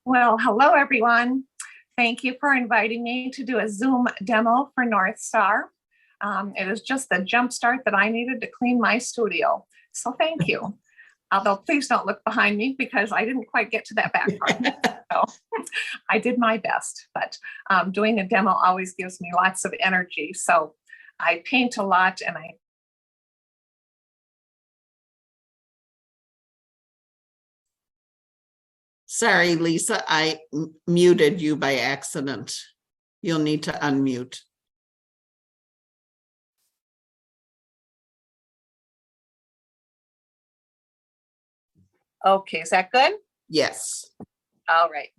Well, hello, everyone. Thank you for inviting me to do a Zoom demo for North Star. It is just the jump start that I needed to clean my studio. So thank you. Although please don't look behind me because I didn't quite get to that back part. So I did my best, but doing a demo always gives me lots of energy. So I paint a lot and I Sorry, Lisa, I muted you by accident. You'll need to unmute. Okay, is that good? Yes. All right.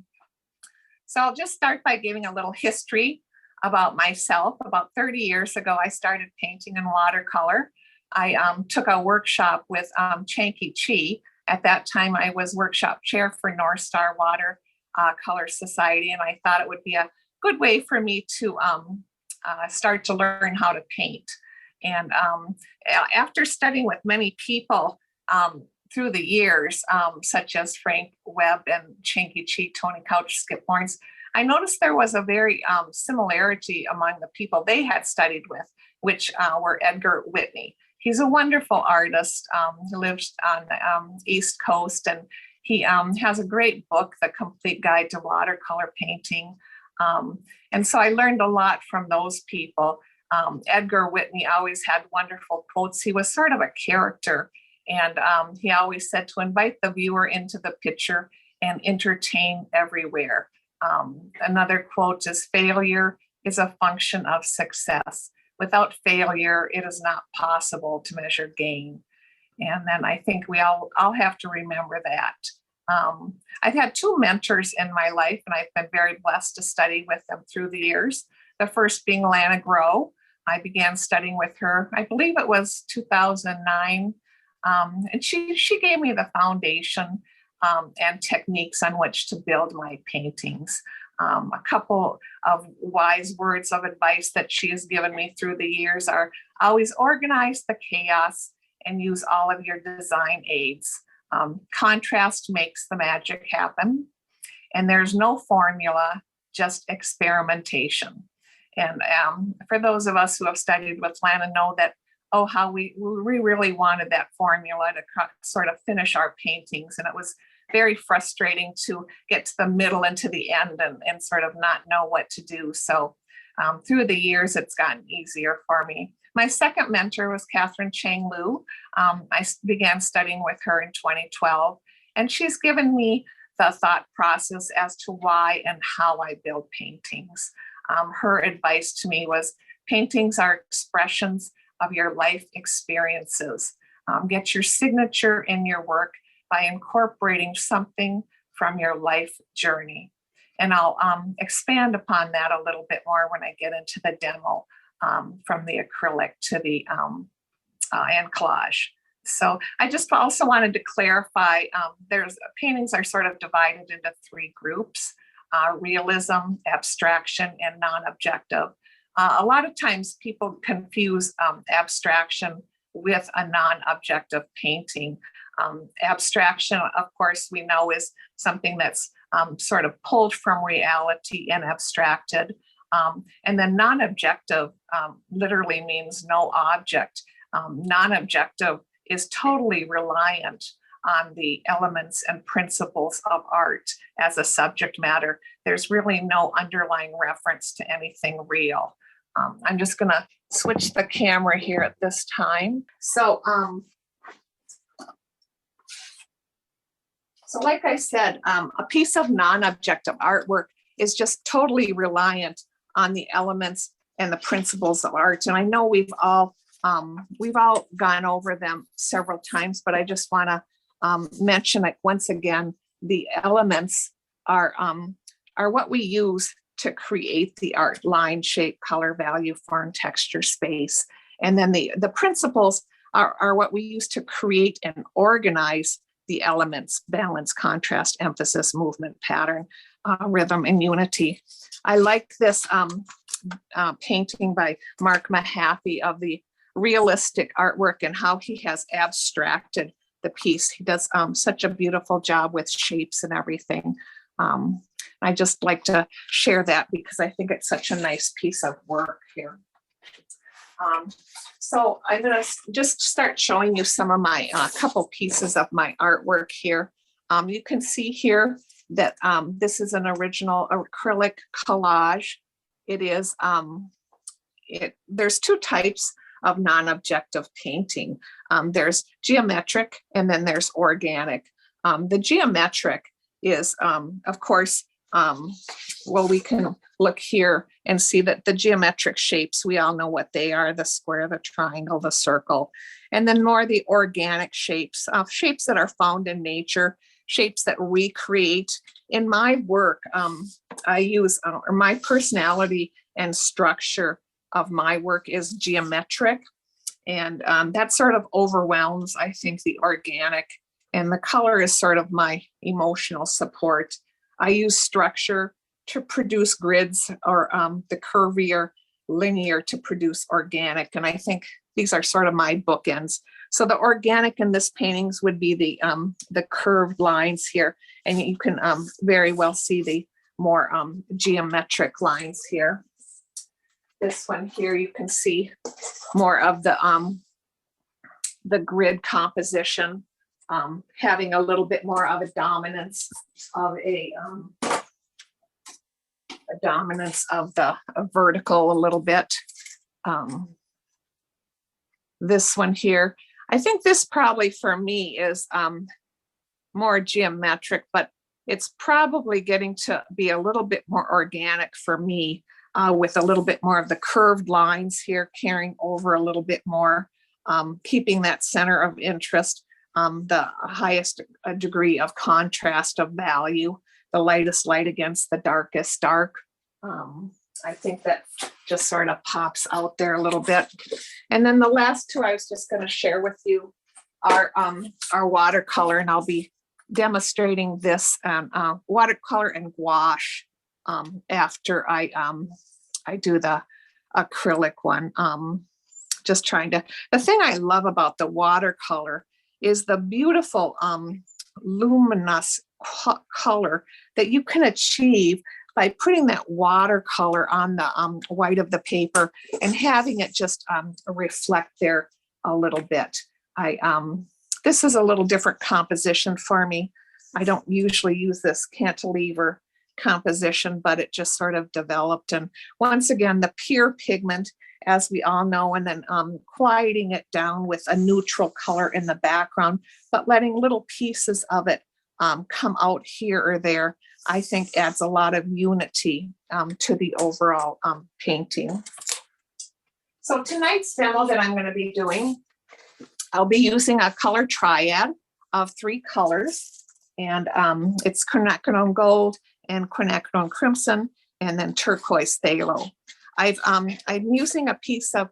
So I'll just start by giving a little history about myself. About 30 years ago, I started painting in watercolor. I took a workshop with Chanky Chi. At that time, I was workshop chair for North Star Watercolor Society, and I thought it would be a good way for me to start to learn how to paint. And after studying with many people through the years, such as Frank Webb and Chanky Chi, Tony Couch, Skip Lawrence, I noticed there was a very similarity among the people they had studied with, which were Edgar Whitney. He's a wonderful artist. He lives on the East Coast, and he has a great book, The Complete Guide to Watercolor Painting. And so I learned a lot from those people. Edgar Whitney always had wonderful quotes. He was sort of a character, and he always said to invite the viewer into the picture and entertain everywhere. Another quote is, failure is a function of success. Without failure, it is not possible to measure gain. And then I think we all have to remember that. I've had two mentors in my life, and I've been very blessed to study with them through the years. The first being Lana Grow. I began studying with her, I believe it was 2009. And she gave me the foundation and techniques on which to build my paintings. A couple of wise words of advice that she has given me through the years are always organize the chaos and use all of your design aids. Contrast makes the magic happen. And there's no formula, just experimentation. And for those of us who have studied with Lana know that, how we really wanted that formula to sort of finish our paintings. And it was very frustrating to get to the middle and to the end and sort of not know what to do. So through the years, it's gotten easier for me. My second mentor was Catherine Chang Liu. I began studying with her in 2012, and she's given me the thought process as to why and how I build paintings. Her advice to me was, paintings are expressions of your life experiences. Get your signature in your work by incorporating something from your life journey. And I'll expand upon that a little bit more when I get into the demo, from the acrylic to the and collage. So I just also wanted to clarify, paintings are sort of divided into three groups: realism, abstraction, and non-objective. A lot of times people confuse abstraction with a non-objective painting. Abstraction, of course, we know is something that's sort of pulled from reality and abstracted. And then non-objective literally means no object. Non-objective is totally reliant on the elements and principles of art as a subject matter. There's really no underlying reference to anything real. I'm just going to switch the camera here at this time. So like I said, a piece of non-objective artwork is just totally reliant on the elements and the principles of art. And I know we've all gone over them several times, but I just want to mention it once again. The elements are what we use to create the art: line, shape, color, value, form, texture, space. And then the principles are what we use to create and organize the elements: balance, contrast, emphasis, movement, pattern, rhythm, and unity. I like this painting by Mark Mahaffey of the realistic artwork and how he has abstracted the piece. He does such a beautiful job with shapes and everything. I just like to share that because I think it's such a nice piece of work here. So I'm going to just start showing you some of my couple pieces of my artwork here. You can see here that this is an original acrylic collage. It is, there's two types of non-objective painting. There's geometric and then there's organic. The geometric is, of course, well, we can look here and see that the geometric shapes, we all know what they are: the square, the triangle, the circle, and then more the organic shapes, shapes that are found in nature, shapes that we create. In my work, I use, or my personality and structure of my work is geometric, and that sort of overwhelms, I think, the organic, and the color is sort of my emotional support. I use structure to produce grids, or the curvier linear to produce organic. And I think these are sort of my bookends. So the organic in this paintings would be the curved lines here. And you can very well see the more geometric lines here. This one here, you can see more of the grid composition, having a little bit more of a dominance of the vertical a little bit. This one here, I think this probably for me is more geometric, but it's probably getting to be a little bit more organic for me, with a little bit more of the curved lines here carrying over a little bit more, keeping that center of interest, the highest degree of contrast of value, the lightest light against the darkest dark. I think that just sort of pops out there a little bit. And then the last two I was just going to share with you are watercolor, and I'll be demonstrating this watercolor and gouache after I do the acrylic one. Just trying to, the thing I love about the watercolor is the beautiful luminous color that you can achieve by putting that watercolor on the white of the paper and having it just reflect there a little bit. This is a little different composition for me. I don't usually use this cantilever composition, but it just sort of developed. And once again, the pure pigment, as we all know, and then quieting it down with a neutral color in the background, but letting little pieces of it come out here or there, I think adds a lot of unity to the overall painting. So tonight's demo that I'm going to be doing, I'll be using a color triad of 3 colors, and it's quinacridone gold and quinacridone crimson, and then turquoise phthalo. I'm using a piece of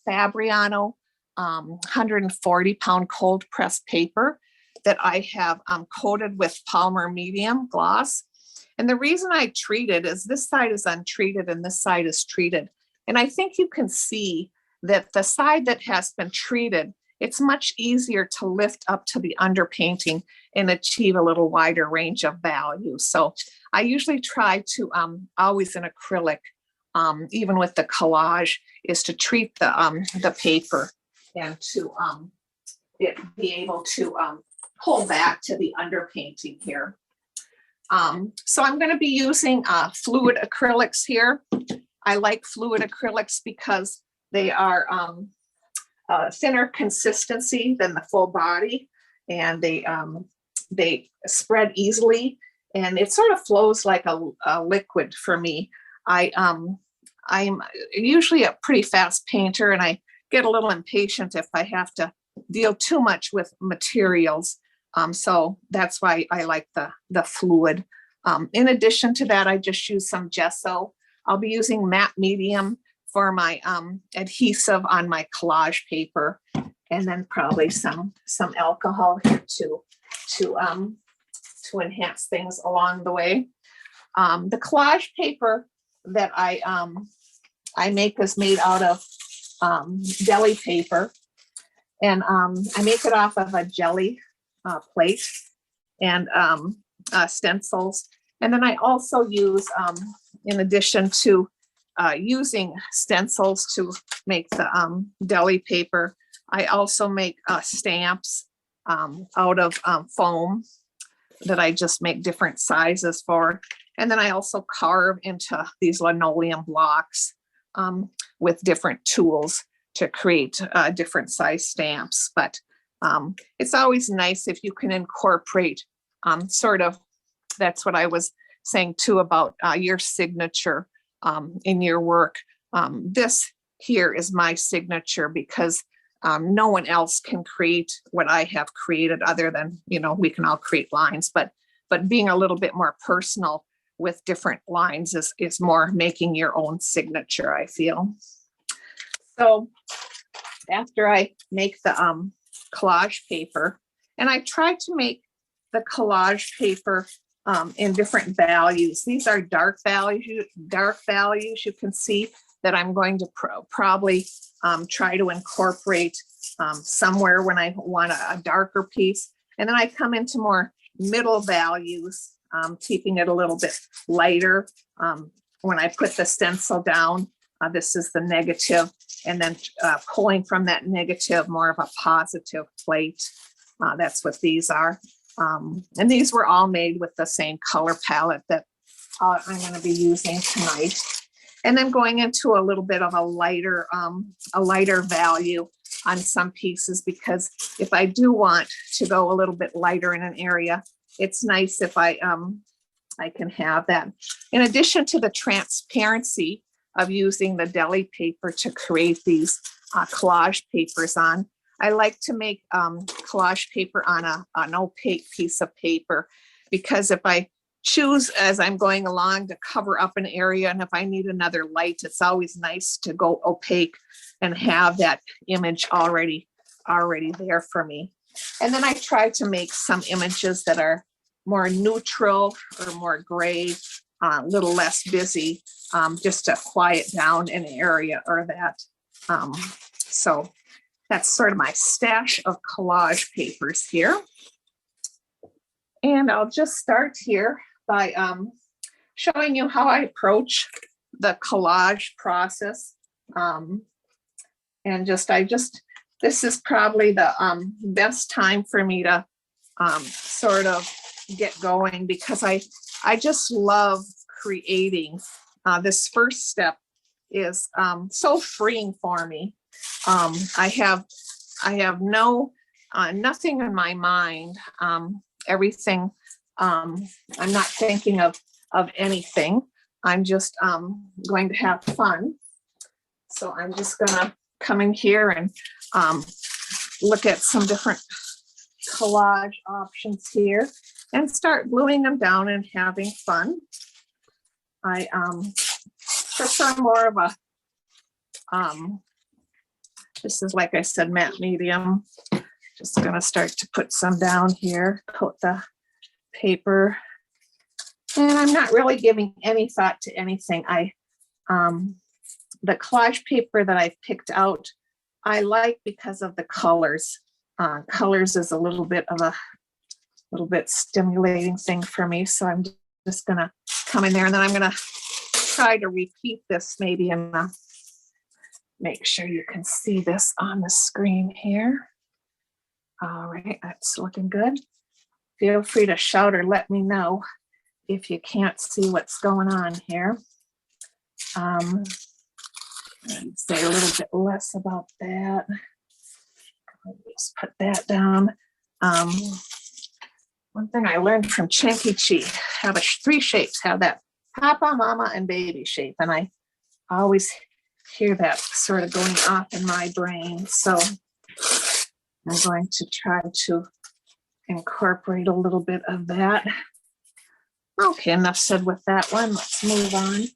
Fabriano 140-pound cold pressed paper that I have coated with polymer medium gloss. And the reason I treat it is this side is untreated and this side is treated. And I think you can see that the side that has been treated, it's much easier to lift up to the underpainting and achieve a little wider range of value. So I usually try to always in acrylic, even with the collage, is to treat the paper and to be able to pull back to the underpainting here. So I'm going to be using fluid acrylics here. I like fluid acrylics because they are thinner consistency than the full body, and they spread easily, and it sort of flows like a liquid for me. I'm usually a pretty fast painter, and I get a little impatient if I have to deal too much with materials. So that's why I like the fluid. In addition to that, I just use some gesso. I'll be using matte medium for my adhesive on my collage paper, and then probably some alcohol here to enhance things along the way. The collage paper that I make is made out of deli paper, and I make it off of a jelly plate and stencils. And then I also use, in addition to using stencils to make the deli paper, I also make stamps out of foam that I just make different sizes for. And then I also carve into these linoleum blocks with different tools to create different size stamps. But it's always nice if you can incorporate sort of, that's what I was saying too about your signature in your work. This here is my signature because no one else can create what I have created other than, you know, we can all create lines, but being a little bit more personal with different lines is more making your own signature, I feel. So after I make the collage paper, and I try to make the collage paper in different values. These are dark values. You can see that I'm going to probably try to incorporate somewhere when I want a darker piece. And then I come into more middle values, keeping it a little bit lighter. When I put the stencil down, this is the negative, and then pulling from that negative, more of a positive plate. That's what these are. And these were all made with the same color palette that I'm going to be using tonight. And then going into a little bit of a lighter value on some pieces, because if I do want to go a little bit lighter in an area, it's nice if I can have that. In addition to the transparency of using the deli paper to create these collage papers on, I like to make collage paper on an opaque piece of paper, because if I choose as I'm going along to cover up an area, and if I need another light, it's always nice to go opaque and have that image already there for me. And then I try to make some images that are more neutral or more gray, a little less busy, just to quiet down an area or that. So that's sort of my stash of collage papers here. And I'll just start here by showing you how I approach the collage process. And this is probably the best time for me to sort of get going, because I just love creating. This first step is so freeing for me. I have nothing in my mind. Everything, I'm not thinking of anything. I'm just going to have fun. So I'm just gonna come in here and look at some different collage options here and start gluing them down and having fun. I prefer more of a, this is, like I said, matte medium. Just gonna start to put some down here, coat the paper. And I'm not really giving any thought to anything. The collage paper that I've picked out, I like because of the colors. Colors is a little bit stimulating thing for me. So I'm just gonna come in there, and then I'm gonna try to repeat this maybe in the, make sure you can see this on the screen here. All right, that's looking good. Feel free to shout or let me know if you can't see what's going on here. I'd say a little bit less about that. Just put that down. One thing I learned from Chinky Chi, have three shapes, have that Papa, Mama, and Baby shape. And I always hear that sort of going off in my brain. So I'm going to try to incorporate a little bit of that. Okay, enough said with that one. Let's move on.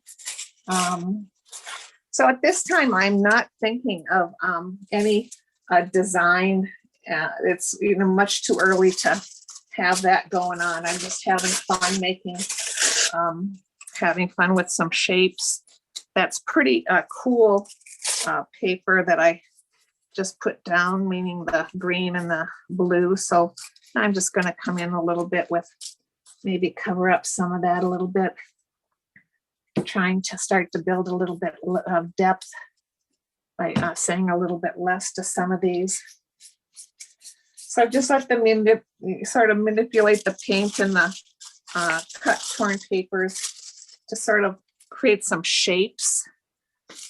So at this time, I'm not thinking of any design. It's much too early to have that going on. I'm just having fun making, having fun with some shapes. That's pretty cool paper that I just put down, meaning the green and the blue. So I'm just going to come in a little bit with maybe cover up some of that a little bit. Trying to start to build a little bit of depth by saying a little bit less to some of these. So I just let them sort of manipulate the paint and the cut torn papers to sort of create some shapes.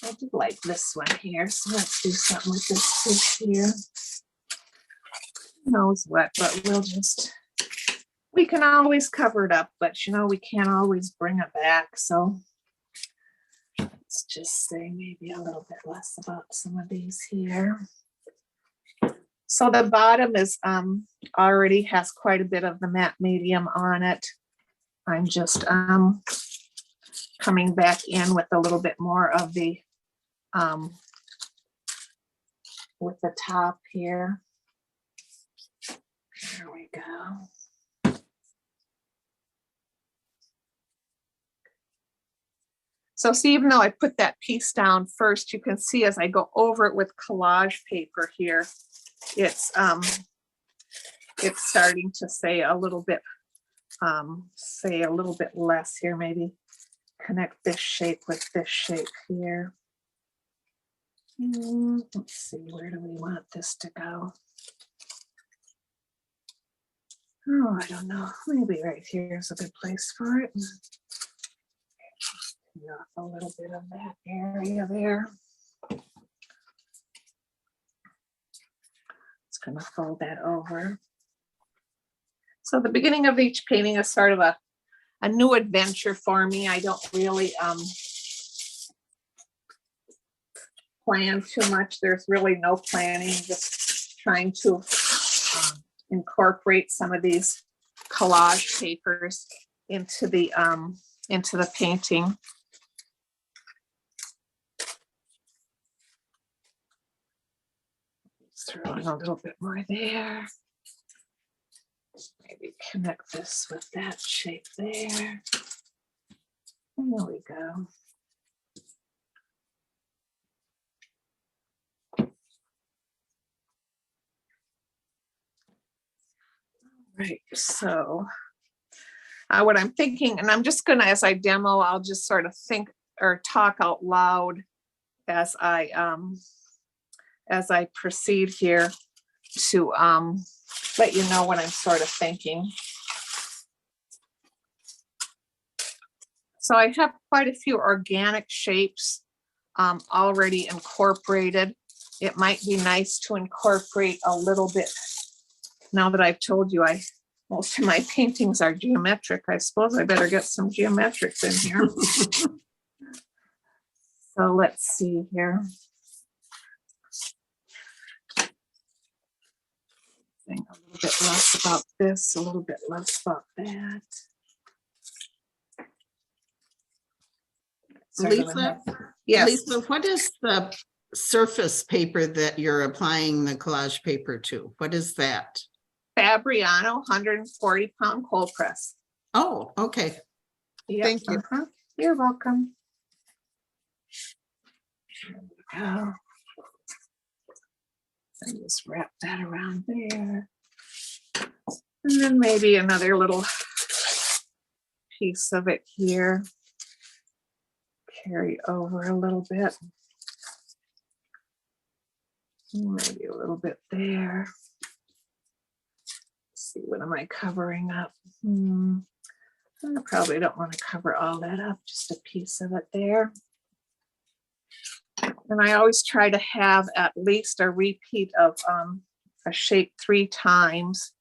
I do like this one here, so let's do something with this piece here. Who knows what, but we can always cover it up, but you know, we can't always bring it back. So let's just say maybe a little bit less about some of these here. So the bottom is already has quite a bit of the matte medium on it. I'm just coming back in with a little bit more of the with the top here. There we go. So see, even though I put that piece down first, you can see as I go over it with collage paper here, it's starting to say a little bit less here. Maybe connect this shape with this shape here. Let's see, where do we want this to go? Oh, I don't know. Maybe right here is a good place for it. Off a little bit of that area there. It's going to fold that over. So the beginning of each painting is sort of a new adventure for me. I don't really plan too much. There's really no planning, just trying to incorporate some of these collage papers into the painting. Throw in a little bit more there. Maybe connect this with that shape there. And there we go. Right, so what I'm thinking, and I'm just gonna, as I demo, I'll just sort of think or talk out loud as I proceed here to let you know what I'm sort of thinking. So I have quite a few organic shapes already incorporated. It might be nice to incorporate a little bit. Now that I've told you most of my paintings are geometric, I suppose I better get some geometrics in here. So let's see here. A little bit less about this, a little bit less about that. Lisa, yes. Lisa, what is the surface paper that you're applying the collage paper to? What is that? Fabriano 140-pound cold press. Oh, okay. Yep. Thank you. You're welcome. There we go. And just wrap that around there. And then maybe another little piece of it here. Carry over a little bit. Maybe a little bit there. Let's see, what am I covering up? I probably don't want to cover all that up, just a piece of it there. And I always try to have at least a repeat of a shape 3 times.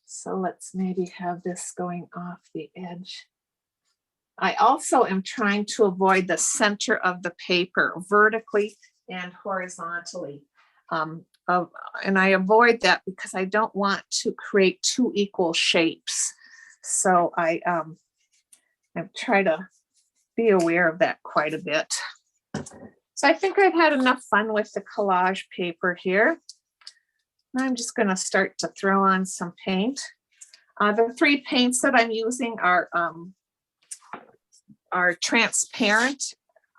So let's maybe have this going off the edge. I also am trying to avoid the center of the paper vertically and horizontally. And I avoid that because I don't want to create 2 equal shapes. So I try to be aware of that quite a bit. So I think I've had enough fun with the collage paper here. I'm just going to start to throw on some paint. The 3 paints that I'm using are transparent.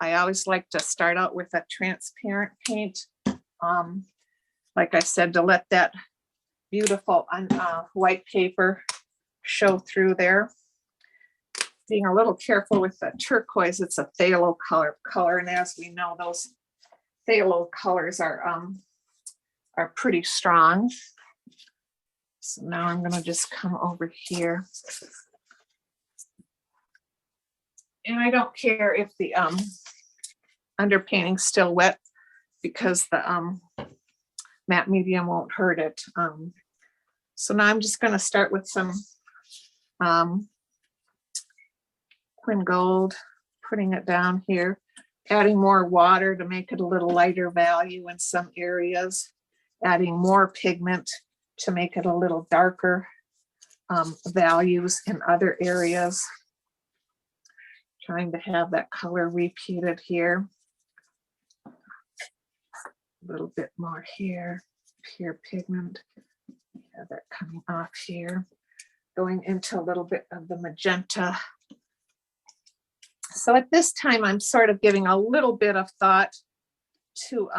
I always like to start out with a transparent paint. Like I said, to let that beautiful white paper show through there. being a little careful with the turquoise. It's a phthalo color, and as we know, those phthalo colors are pretty strong. So now I'm going to just come over here. And I don't care if the underpainting's still wet, because the matte medium won't hurt it. So now I'm just going to start with some Quin Gold, putting it down here, adding more water to make it a little lighter value in some areas, adding more pigment to make it a little darker values in other areas. Trying to have that color repeated here. A little bit more here, pure pigment. Have that coming off here. Going into a little bit of the magenta. So at this time, I'm sort of giving a little bit of thought to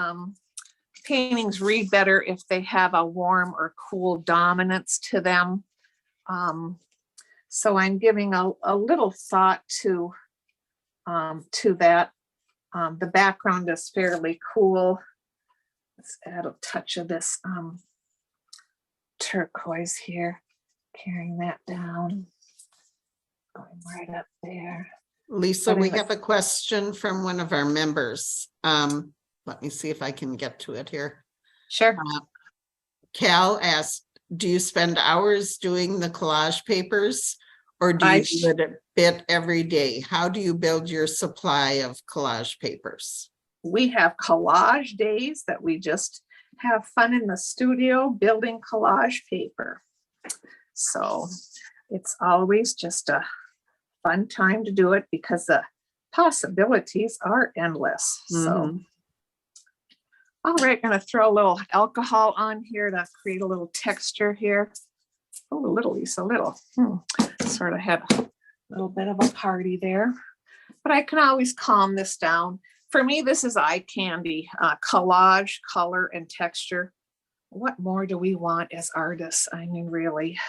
paintings read better if they have a warm or cool dominance to them. So I'm giving a little thought to that. The background is fairly cool. Let's add a touch of this turquoise here, carrying that down, going right up there. Lisa, we have a question from one of our members. Let me see if I can get to it here. Sure. Cal asked, do you spend hours doing the collage papers, or do you do it a bit every day? How do you build your supply of collage papers? We have collage days that we just have fun in the studio building collage paper. So it's always just a fun time to do it because the possibilities are endless. So, all right, going to throw a little alcohol on here to create a little texture here. Oh, a little, Lisa, a little. Sort of had a little bit of a party there, but I can always calm this down. For me, this is eye candy, collage, color, and texture. What more do we want as artists? I mean, really,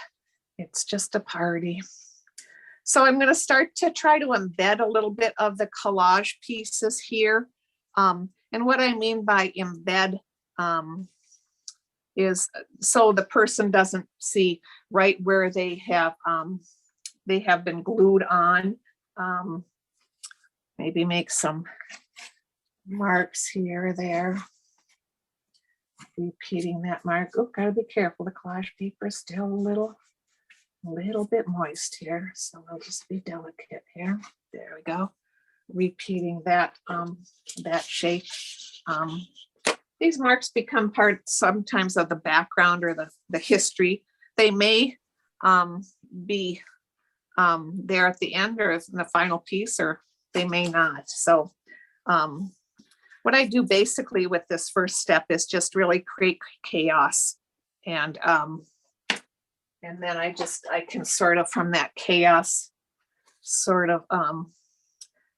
it's just a party. So I'm going to start to try to embed a little bit of the collage pieces here. And what I mean by embed is so the person doesn't see right where they have been glued on. Maybe make some marks here or there. Repeating that mark. Oh, gotta be careful. The collage paper is still a little bit moist here, so I'll just be delicate here. There we go. Repeating that that shape. These marks become part sometimes of the background or the history. They may be there at the end or in the final piece, or they may not. So what I do basically with this first step is just really create chaos, and then I can sort of from that chaos sort of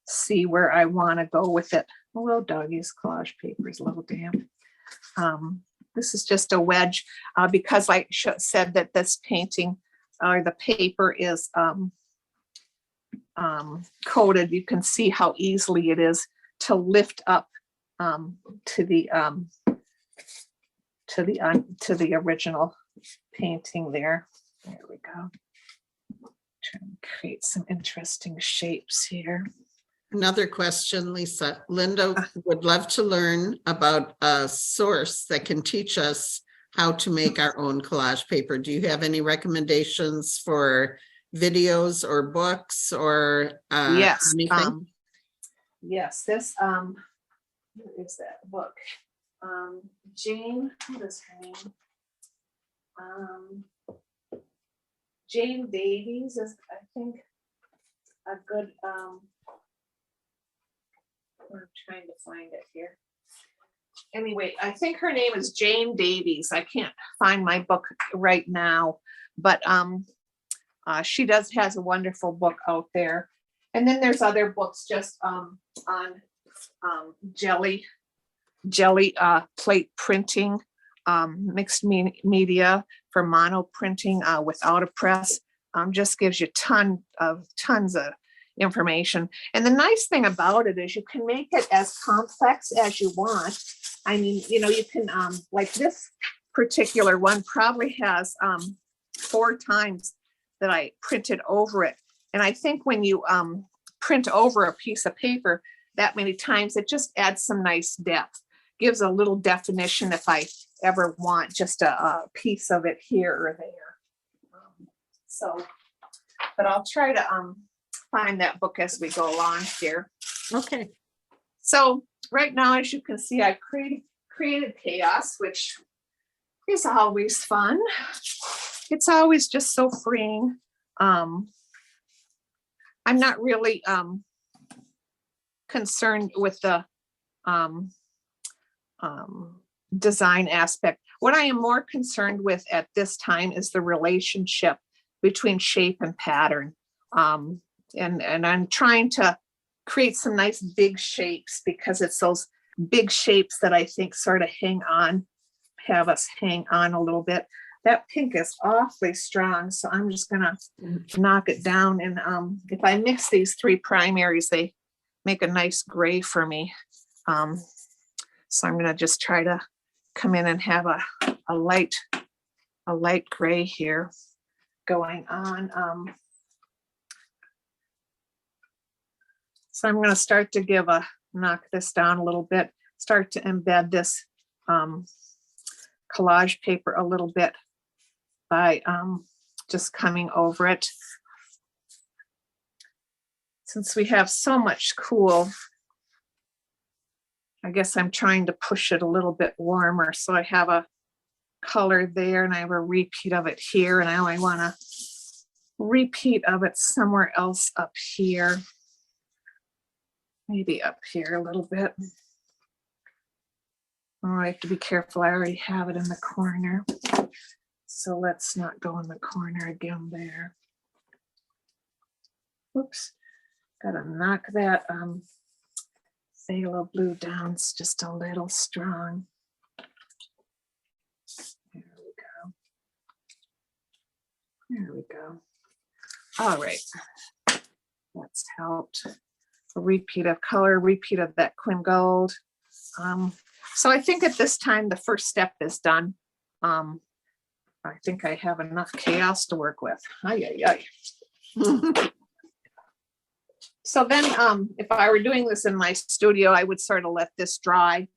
see where I want to go with it. A little doggy's collage paper is a little damp. This is just a wedge because I said that this painting or the paper is coated. You can see how easily it is to lift up to the original painting there. There we go. Trying to create some interesting shapes here. Another question, Lisa. Linda would love to learn about a source that can teach us how to make our own collage paper. Do you have any recommendations for videos or books or yes, anything? Yes, this what is that book? Jane, what is her name? Jane Davies is, I think, a good I'm trying to find it here. Anyway, I think her name is Jane Davies. I can't find my book right now, but she has a wonderful book out there. And then there's other books just on jelly plate printing, mixed media for mono printing without a press. Just gives you tons of information. And the nice thing about it is you can make it as complex as you want. I mean, you know, you can, like this particular one probably has 4 times that I printed over it. And I think when you print over a piece of paper that many times, it just adds some nice depth, gives a little definition if I ever want just a piece of it here or there. So, but I'll try to find that book as we go along here. Okay. So right now, as you can see, I created chaos, which is always fun. It's always just so freeing. I'm not really concerned with the design aspect. What I am more concerned with at this time is the relationship between shape and pattern. And I'm trying to create some nice big shapes because it's those big shapes that I think sort of have us hang on a little bit. That pink is awfully strong, so I'm just gonna knock it down. And if I mix these 3 primaries, they make a nice gray for me. So I'm gonna just try to come in and have a light gray here going on. So I'm gonna start to knock this down a little bit, start to embed this collage paper a little bit by just coming over it. Since we have so much cool, I guess I'm trying to push it a little bit warmer. So I have a color there and I have a repeat of it here. And now I want a repeat of it somewhere else up here. Maybe up here a little bit. Oh, I have to be careful. I already have it in the corner. So let's not go in the corner again there. Whoops. Gotta knock that phthalo blue down. It's just a little strong. There we go. There we go. All right. That's helped. A repeat of color, repeat of that Quin Gold. So I think at this time, the first step is done. I think I have enough chaos to work with. Ay, ay, ay. So then if I were doing this in my studio, I would sort of let this dry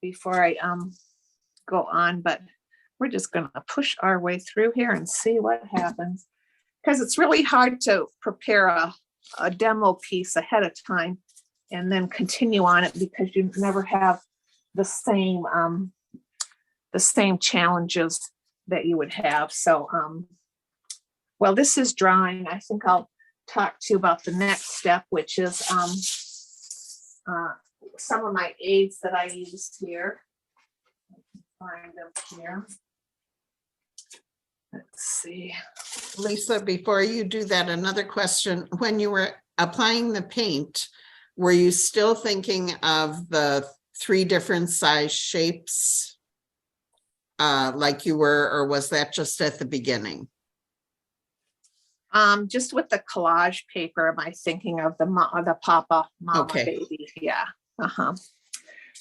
before I go on, but we're just gonna push our way through here and see what happens. Because it's really hard to prepare a demo piece ahead of time and then continue on it because you never have the same challenges that you would have. So, well, this is drawing. I think I'll talk to you about the next step, which is some of my aids that I use here. I can find them here. Let's see. Lisa, before you do that, another question. When you were applying the paint, were you still thinking of the 3 different size shapes like you were, or was that just at the beginning? Just with the collage paper, am I thinking of the Papa Mama baby? Yeah.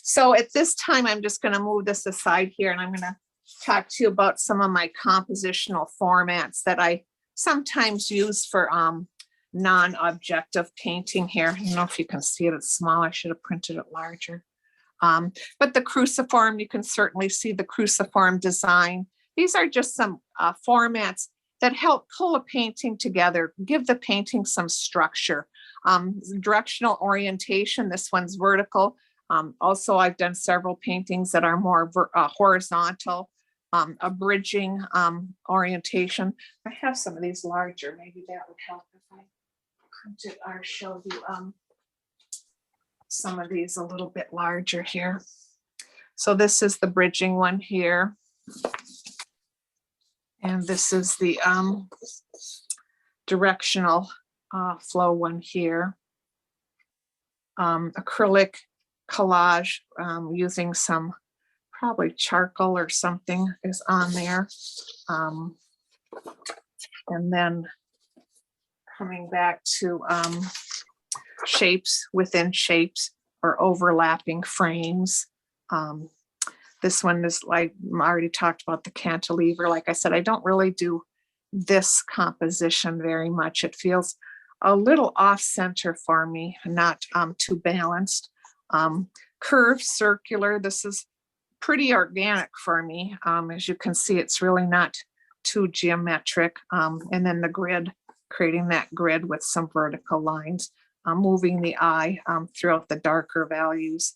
So at this time, I'm just going to move this aside here, and I'm going to talk to you about some of my compositional formats that I sometimes use for non-objective painting here. I don't know if you can see it, it's small. I should have printed it larger. But the cruciform, you can certainly see the cruciform design. These are just some formats that help pull a painting together, give the painting some structure. Directional orientation, this one's vertical. Also, I've done several paintings that are more horizontal, a bridging orientation. I have some of these larger, maybe that would help if I printed or show you some of these a little bit larger here. So this is the bridging one here. And this is the directional flow one here. Acrylic collage using some probably charcoal or something is on there. And then coming back to shapes within shapes or overlapping frames. This one is like, I already talked about the cantilever. Like I said, I don't really do this composition very much. It feels a little off center for me, not too balanced. Curved circular, this is pretty organic for me. As you can see, it's really not too geometric. And then the grid, creating that grid with some vertical lines, moving the eye throughout the darker values.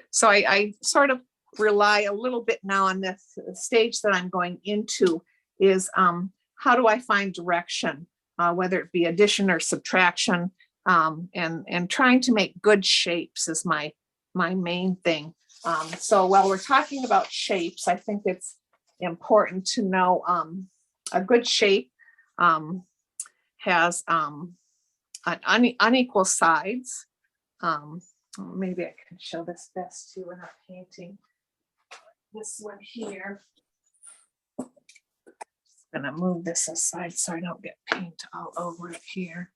So I sort of rely a little bit now on this stage that I'm going into is how do I find direction, whether it be addition or subtraction, and trying to make good shapes is my main thing. So while we're talking about shapes, I think it's important to know a good shape has unequal sides. Maybe I can show this best too in a painting. This one here. Just gonna move this aside so I don't get paint all over it here.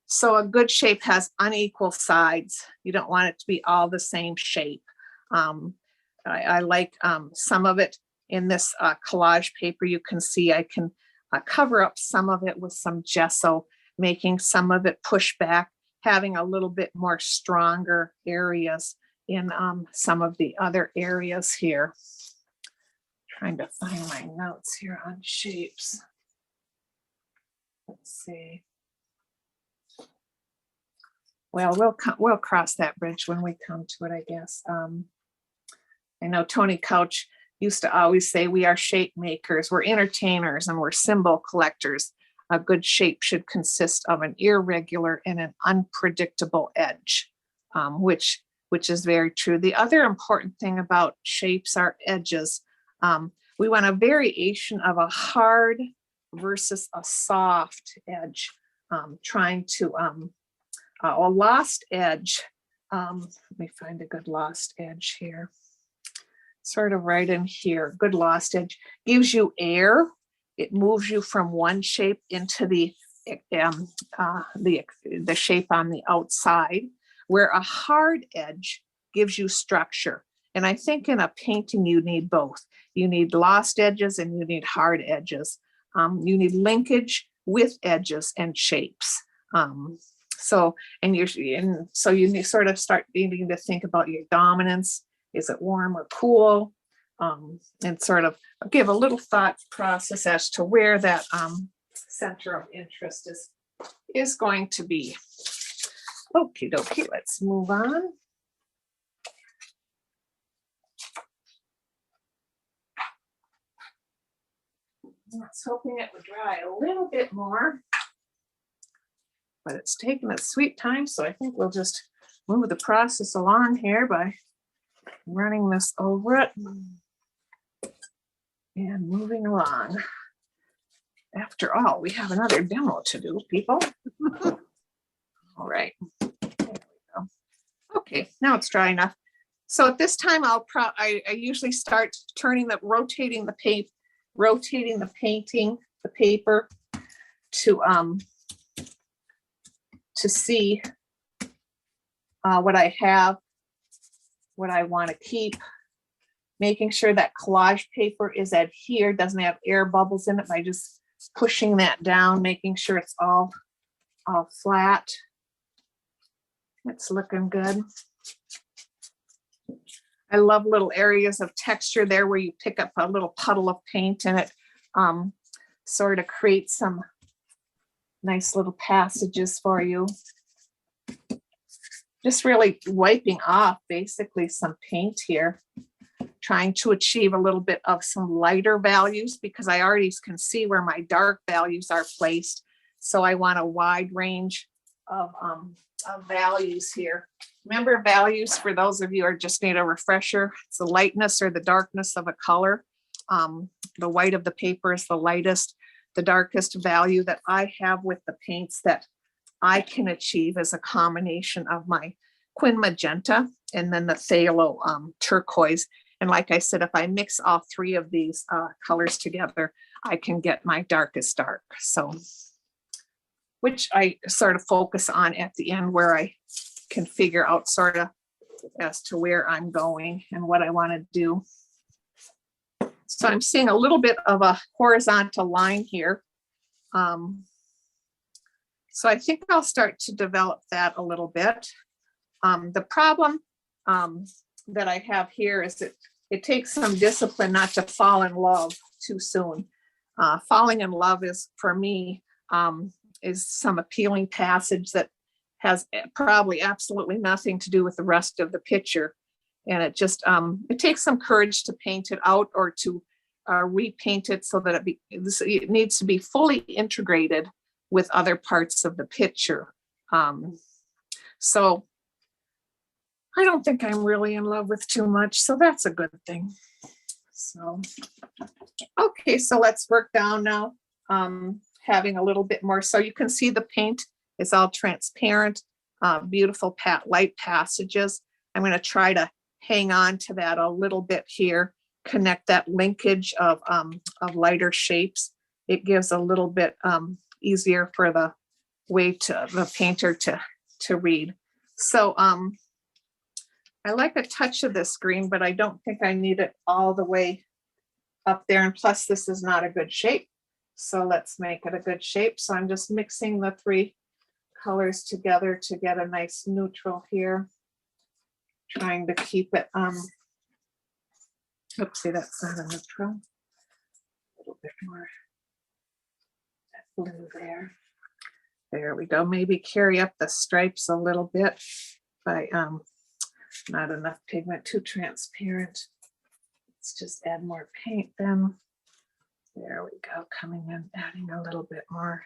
So a good shape has unequal sides. You don't want it to be all the same shape. I like some of it in this collage paper. You can see I can cover up some of it with some gesso, making some of it push back, having a little bit more stronger areas in some of the other areas here. Trying to find my notes here on shapes. Let's see. Well, we'll cross that bridge when we come to it, I guess. I know Tony Couch used to always say, we are shape makers, we're entertainers, and we're symbol collectors. A good shape should consist of an irregular and an unpredictable edge, which is very true. The other important thing about shapes are edges. We want a variation of a hard versus a soft edge, trying to, a lost edge. Let me find a good lost edge here. Sort of right in here. Good lost edge gives you air. It moves you from one shape into the shape on the outside, where a hard edge gives you structure. And I think in a painting, you need both. You need lost edges and you need hard edges. You need linkage with edges and shapes. So you sort of start needing to think about your dominance. Is it warm or cool? And sort of give a little thought process as to where that center of interest is going to be. Okie dokie, let's move on. I was hoping it would dry a little bit more, but it's taking its sweet time, so I think we'll just move the process along here by running this over it and moving along. After all, we have another demo to do, people. All right, there we go. Okay, now it's dry enough. So at this time, I usually start rotating the paper to see what I have, what I want to keep, making sure that collage paper is adhered, doesn't have air bubbles in it by just pushing that down, making sure it's all flat. It's looking good. I love little areas of texture there where you pick up a little puddle of paint and it sort of creates some nice little passages for you. Just really wiping off basically some paint here, trying to achieve a little bit of some lighter values because I already can see where my dark values are placed. So I want a wide range of values here. Remember, values, for those of you who just need a refresher, it's the lightness or the darkness of a color. The white of the paper is the lightest. The darkest value that I have with the paints that I can achieve is a combination of my Quin Magenta and then the Phthalo turquoise. And like I said, if I mix all three of these colors together, I can get my darkest dark. So, which I sort of focus on at the end, where I can figure out sort of as to where I'm going and what I want to do. So I'm seeing a little bit of a horizontal line here. So I think I'll start to develop that a little bit. The problem that I have here is that it takes some discipline not to fall in love too soon. Falling in love is, for me, is some appealing passage that has probably absolutely nothing to do with the rest of the picture. And it just, it takes some courage to paint it out or to repaint it so that it needs to be fully integrated with other parts of the picture. So I don't think I'm really in love with too much, so that's a good thing. So, okay, so let's work down now, having a little bit more. So you can see the paint is all transparent, beautiful light passages. I'm going to try to hang on to that a little bit here, connect that linkage of lighter shapes. It gives a little bit easier for the painter to read. So I like a touch of this green, but I don't think I need it all the way up there. And plus this is not a good shape. So let's make it a good shape. So I'm just mixing the three colors together to get a nice neutral here. Trying to keep it, oopsie, that's not a neutral. A little bit more that blue there. There we go. Maybe carry up the stripes a little bit by not enough pigment, too transparent. Let's just add more paint then. There we go, coming in, adding a little bit more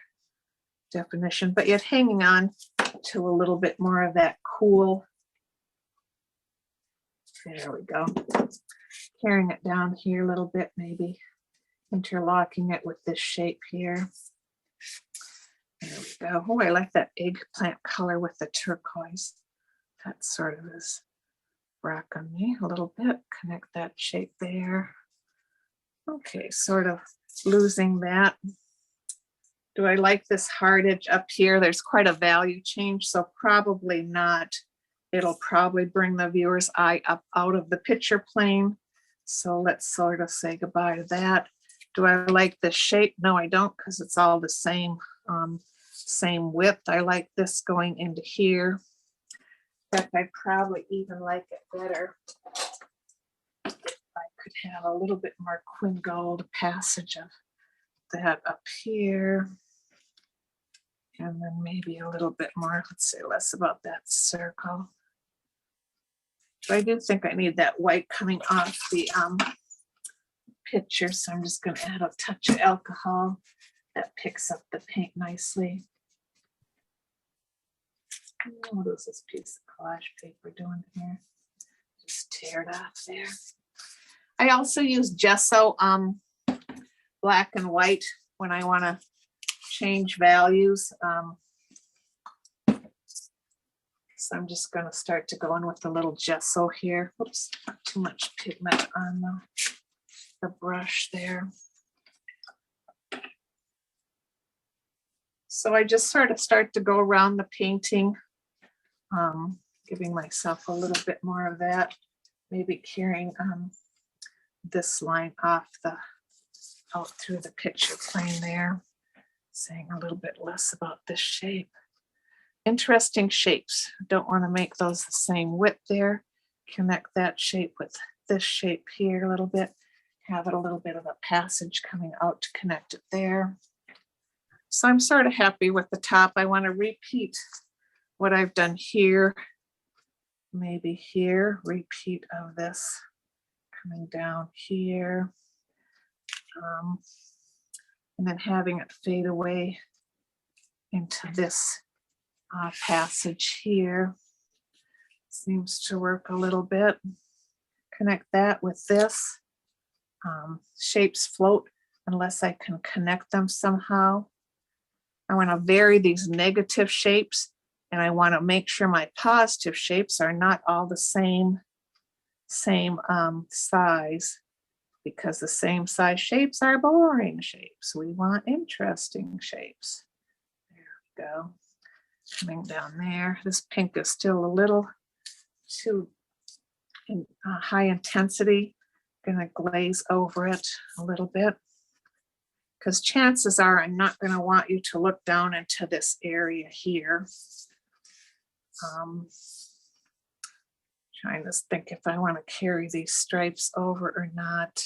definition, but yet hanging on to a little bit more of that cool. There we go. Carrying it down here a little bit, maybe interlocking it with this shape here. There we go. Oh, I like that eggplant color with the turquoise. That sort of is rocking me a little bit. Connect that shape there. Okay, sort of losing that. Do I like this hard edge up here? There's quite a value change, so probably not. It'll probably bring the viewer's eye up out of the picture plane. So let's sort of say goodbye to that. Do I like this shape? No, I don't, because it's all the same, same width. I like this going into here. In fact, I probably even like it better if I could have a little bit more quin gold passage of that up here. And then maybe a little bit more, let's say less about that circle. But I do think I need that white coming off the picture, so I'm just going to add a touch of alcohol that picks up the paint nicely. What is this piece of collage paper doing here? Just tear it off there. I also use gesso black and white when I want to change values. So I'm just going to start to go in with a little gesso here. Oops, not too much pigment on the brush there. So I just sort of start to go around the painting, giving myself a little bit more of that, maybe carrying this line off out through the picture plane there, saying a little bit less about this shape. Interesting shapes. Don't want to make those the same width there. Connect that shape with this shape here a little bit. Have it a little bit of a passage coming out to connect it there. So I'm sort of happy with the top. I want to repeat what I've done here. Maybe here, repeat of this coming down here. And then having it fade away into this passage here. Seems to work a little bit. Connect that with this. Shapes float unless I can connect them somehow. I want to vary these negative shapes, and I want to make sure my positive shapes are not all the same. same size, because the same size shapes are boring shapes. We want interesting shapes. There we go. Coming down there. This pink is still a little too high intensity. Gonna glaze over it a little bit, because chances are I'm not going to want you to look down into this area here. Trying to think if I want to carry these stripes over or not.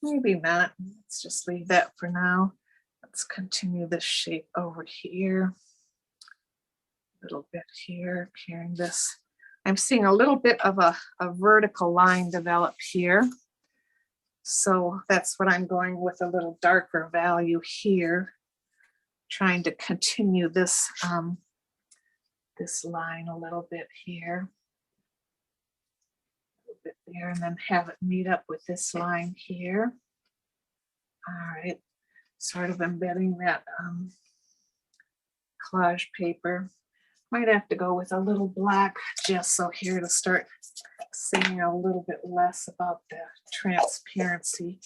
Maybe not. Let's just leave that for now. Let's continue this shape over here. A little bit here, carrying this. I'm seeing a little bit of a vertical line develop here. So that's what I'm going with, a little darker value here. Trying to continue this, this line a little bit here. A little bit there, and then have it meet up with this line here. All right, sort of embedding that collage paper. Might have to go with a little black gesso here to start seeing a little bit less about the transparency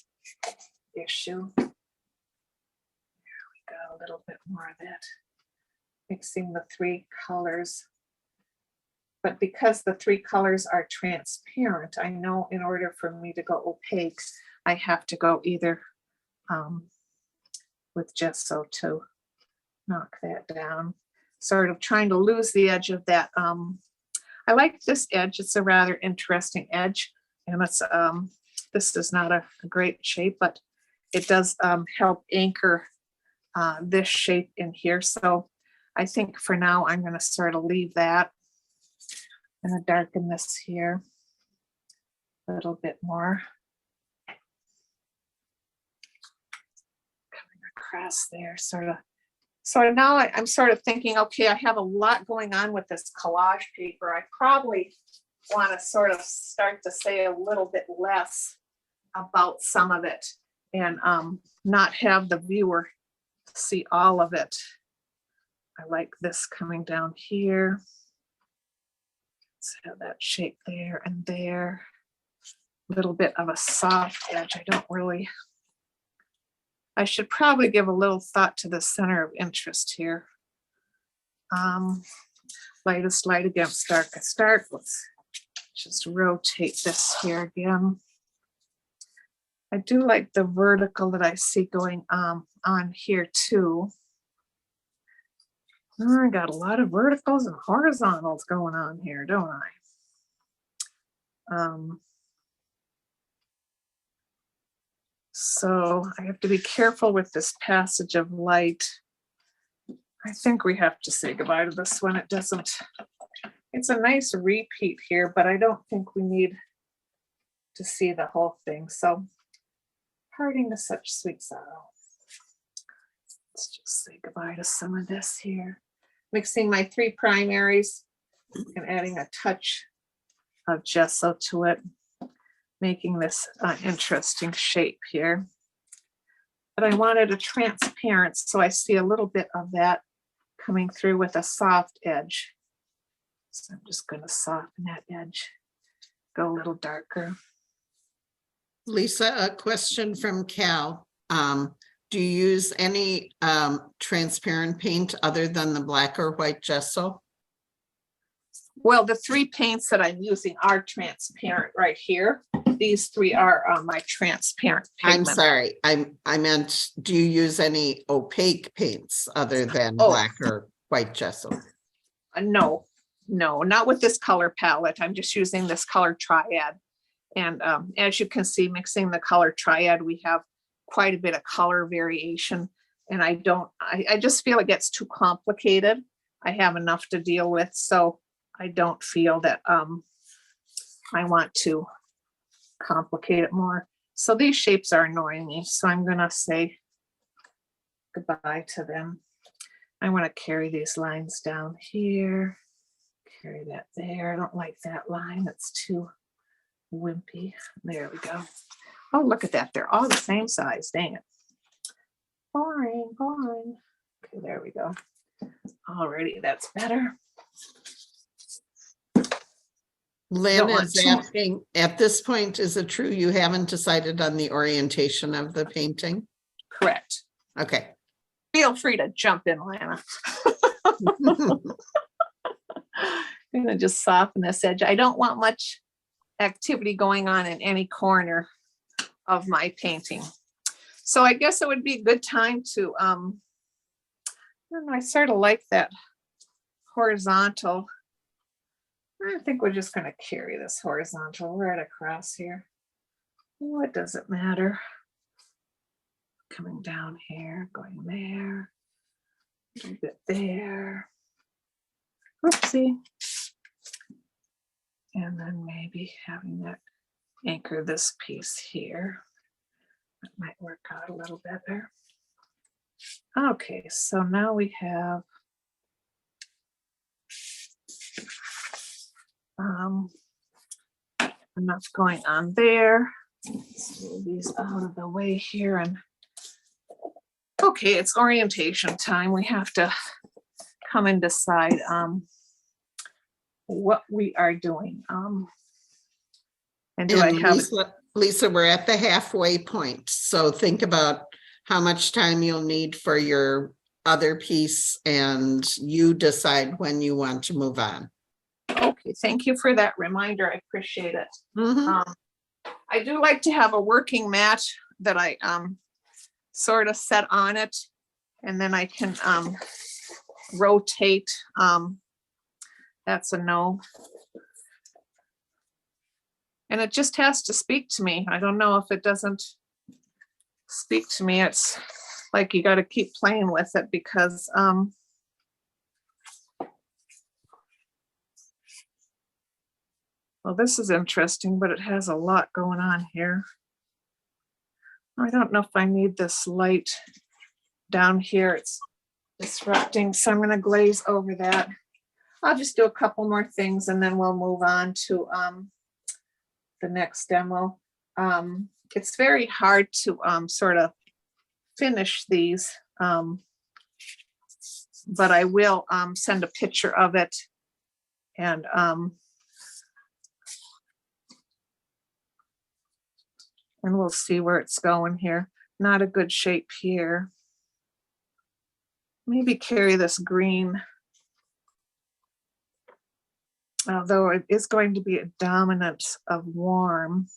issue. There we go, a little bit more of that. Mixing the three colors. But because the three colors are transparent, I know in order for me to go opaque, I have to go either with gesso to knock that down. Sort of trying to lose the edge of that. I like this edge. It's a rather interesting edge, and it's this is not a great shape, but it does help anchor this shape in here. So I think for now I'm going to sort of leave that. I'm going to darken this here a little bit more. Coming across there, sort of. So now I'm sort of thinking, okay, I have a lot going on with this collage paper. I probably want to sort of start to say a little bit less about some of it and not have the viewer see all of it. I like this coming down here. Let's have that shape there and there. A little bit of a soft edge. I should probably give a little thought to the center of interest here. Lightest light against darkest dark. Let's just rotate this here again. I do like the vertical that I see going on here too. I got a lot of verticals and horizontals going on here, don't I? So I have to be careful with this passage of light. I think we have to say goodbye to this one. It's a nice repeat here, but I don't think we need to see the whole thing. So parting to such sweet sorrow. Let's just say goodbye to some of this here. Mixing my three primaries and adding a touch of gesso to it, making this interesting shape here. But I wanted a transparent, so I see a little bit of that coming through with a soft edge. So I'm just going to soften that edge, go a little darker. Lisa, a question from Cal. Do you use any transparent paint other than the black or white gesso? Well, the three paints that I'm using are transparent right here. These three are my transparent pigment. I'm sorry, I meant, do you use any opaque paints other than black or white gesso? No, not with this color palette. I'm just using this color triad. And as you can see, mixing the color triad, we have quite a bit of color variation. And I just feel it gets too complicated. I have enough to deal with. So I don't feel that I want to complicate it more. So these shapes are annoying me. So I'm going to say goodbye to them. I want to carry these lines down here. Carry that there. I don't like that line. It's too wimpy. There we go. Oh, look at that. They're all the same size. Dang it. Boring. Okay, there we go. Alrighty, that's better. Lynn want is too- asking, at this point, is it true you haven't decided on the orientation of the painting? Correct. Okay. Feel free to jump in, Lana. I'm gonna just soften this edge. I don't want much activity going on in any corner of my painting. So I guess it would be a good time to, I don't know, I sort of like that horizontal. I think we're just gonna carry this horizontal right across here. What does it matter? Coming down here, going there, a little bit there. Oopsie. And then maybe having that anchor this piece here. That might work out a little better. Okay, so now we have enough going on there. Let's move these out of the way here. And okay, it's orientation time. We have to come and decide what we are doing. And do I And have Lisa, we're at the halfway point. So think about how much time you'll need for your other piece and you decide when you want to move on. Okay, thank you for that reminder. I appreciate it. Mhm. I do like to have a working mat that I sort of set on it, and then I can rotate. That's a no. And it just has to speak to me. I don't know if it doesn't speak to me. It's like you got to keep playing with it because well, this is interesting, but it has a lot going on here. I don't know if I need this light down here. It's disrupting, so I'm going to glaze over that. I'll just do a couple more things and then we'll move on to the next demo. It's very hard to sort of finish these, but I will send a picture of it and we'll see where it's going here. Not a good shape here. Maybe carry this green, although it is going to be a dominant of warm.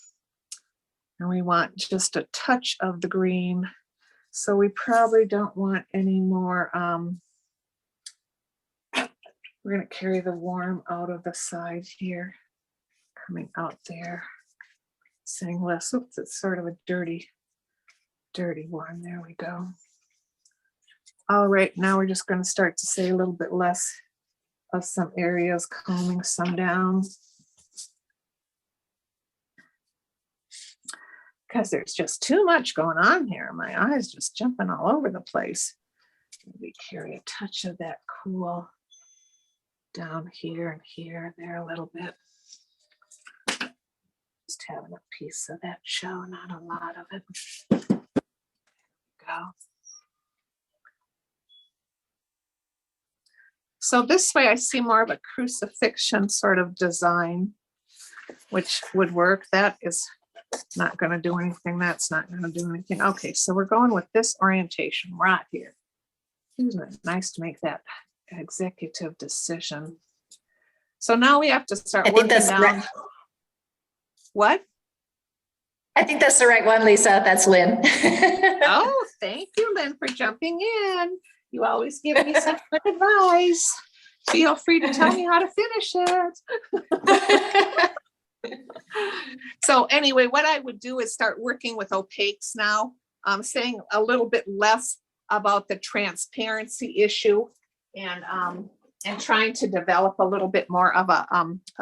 And we want just a touch of the green. So we probably don't want any more. We're going to carry the warm out of the side here, coming out there. Saying less. Oops, it's sort of a dirty warm. There we go. All right, now we're just going to start to say a little bit less of some areas, combing some down. Because there's just too much going on here. My eyes just jumping all over the place. Maybe carry a touch of that cool down here and here, there a little bit. Just having a piece of that show, not a lot of it. Go. So this way I see more of a crucifixion sort of design, which would work. That is not going to do anything. That's not going to do anything. Okay, so we're going with this orientation right here. Isn't it nice to make that executive decision? So now we have to start working down. Right. What? I think that's the right one, Lisa. That's Lynn. Oh, thank you, Lynn, for jumping in. You always give me such good advice. Feel free to tell me how to finish it. So anyway, what I would do is start working with opaques now. I'm saying a little bit less about the transparency issue and trying to develop a little bit more of a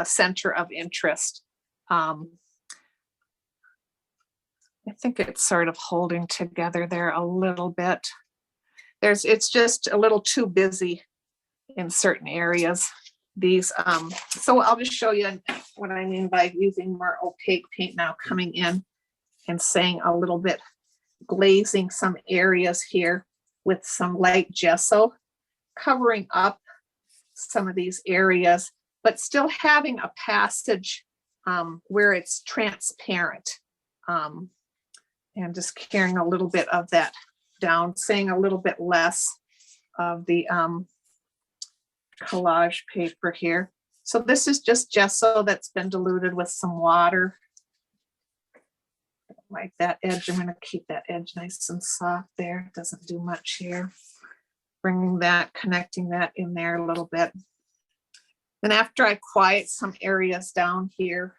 center of interest. I think it's sort of holding together there a little bit. It's just a little too busy in certain areas. These, so I'll just show you what I mean by using more opaque paint now, coming in and saying a little bit, glazing some areas here with some light gesso, covering up some of these areas but still having a passage where it's transparent. And just carrying a little bit of that down, saying a little bit less of the collage paper here. So this is just gesso that's been diluted with some water. Like that edge, I'm going to keep that edge nice and soft there. It doesn't do much here. Bringing that, connecting that in there a little bit. Then after I quiet some areas down here,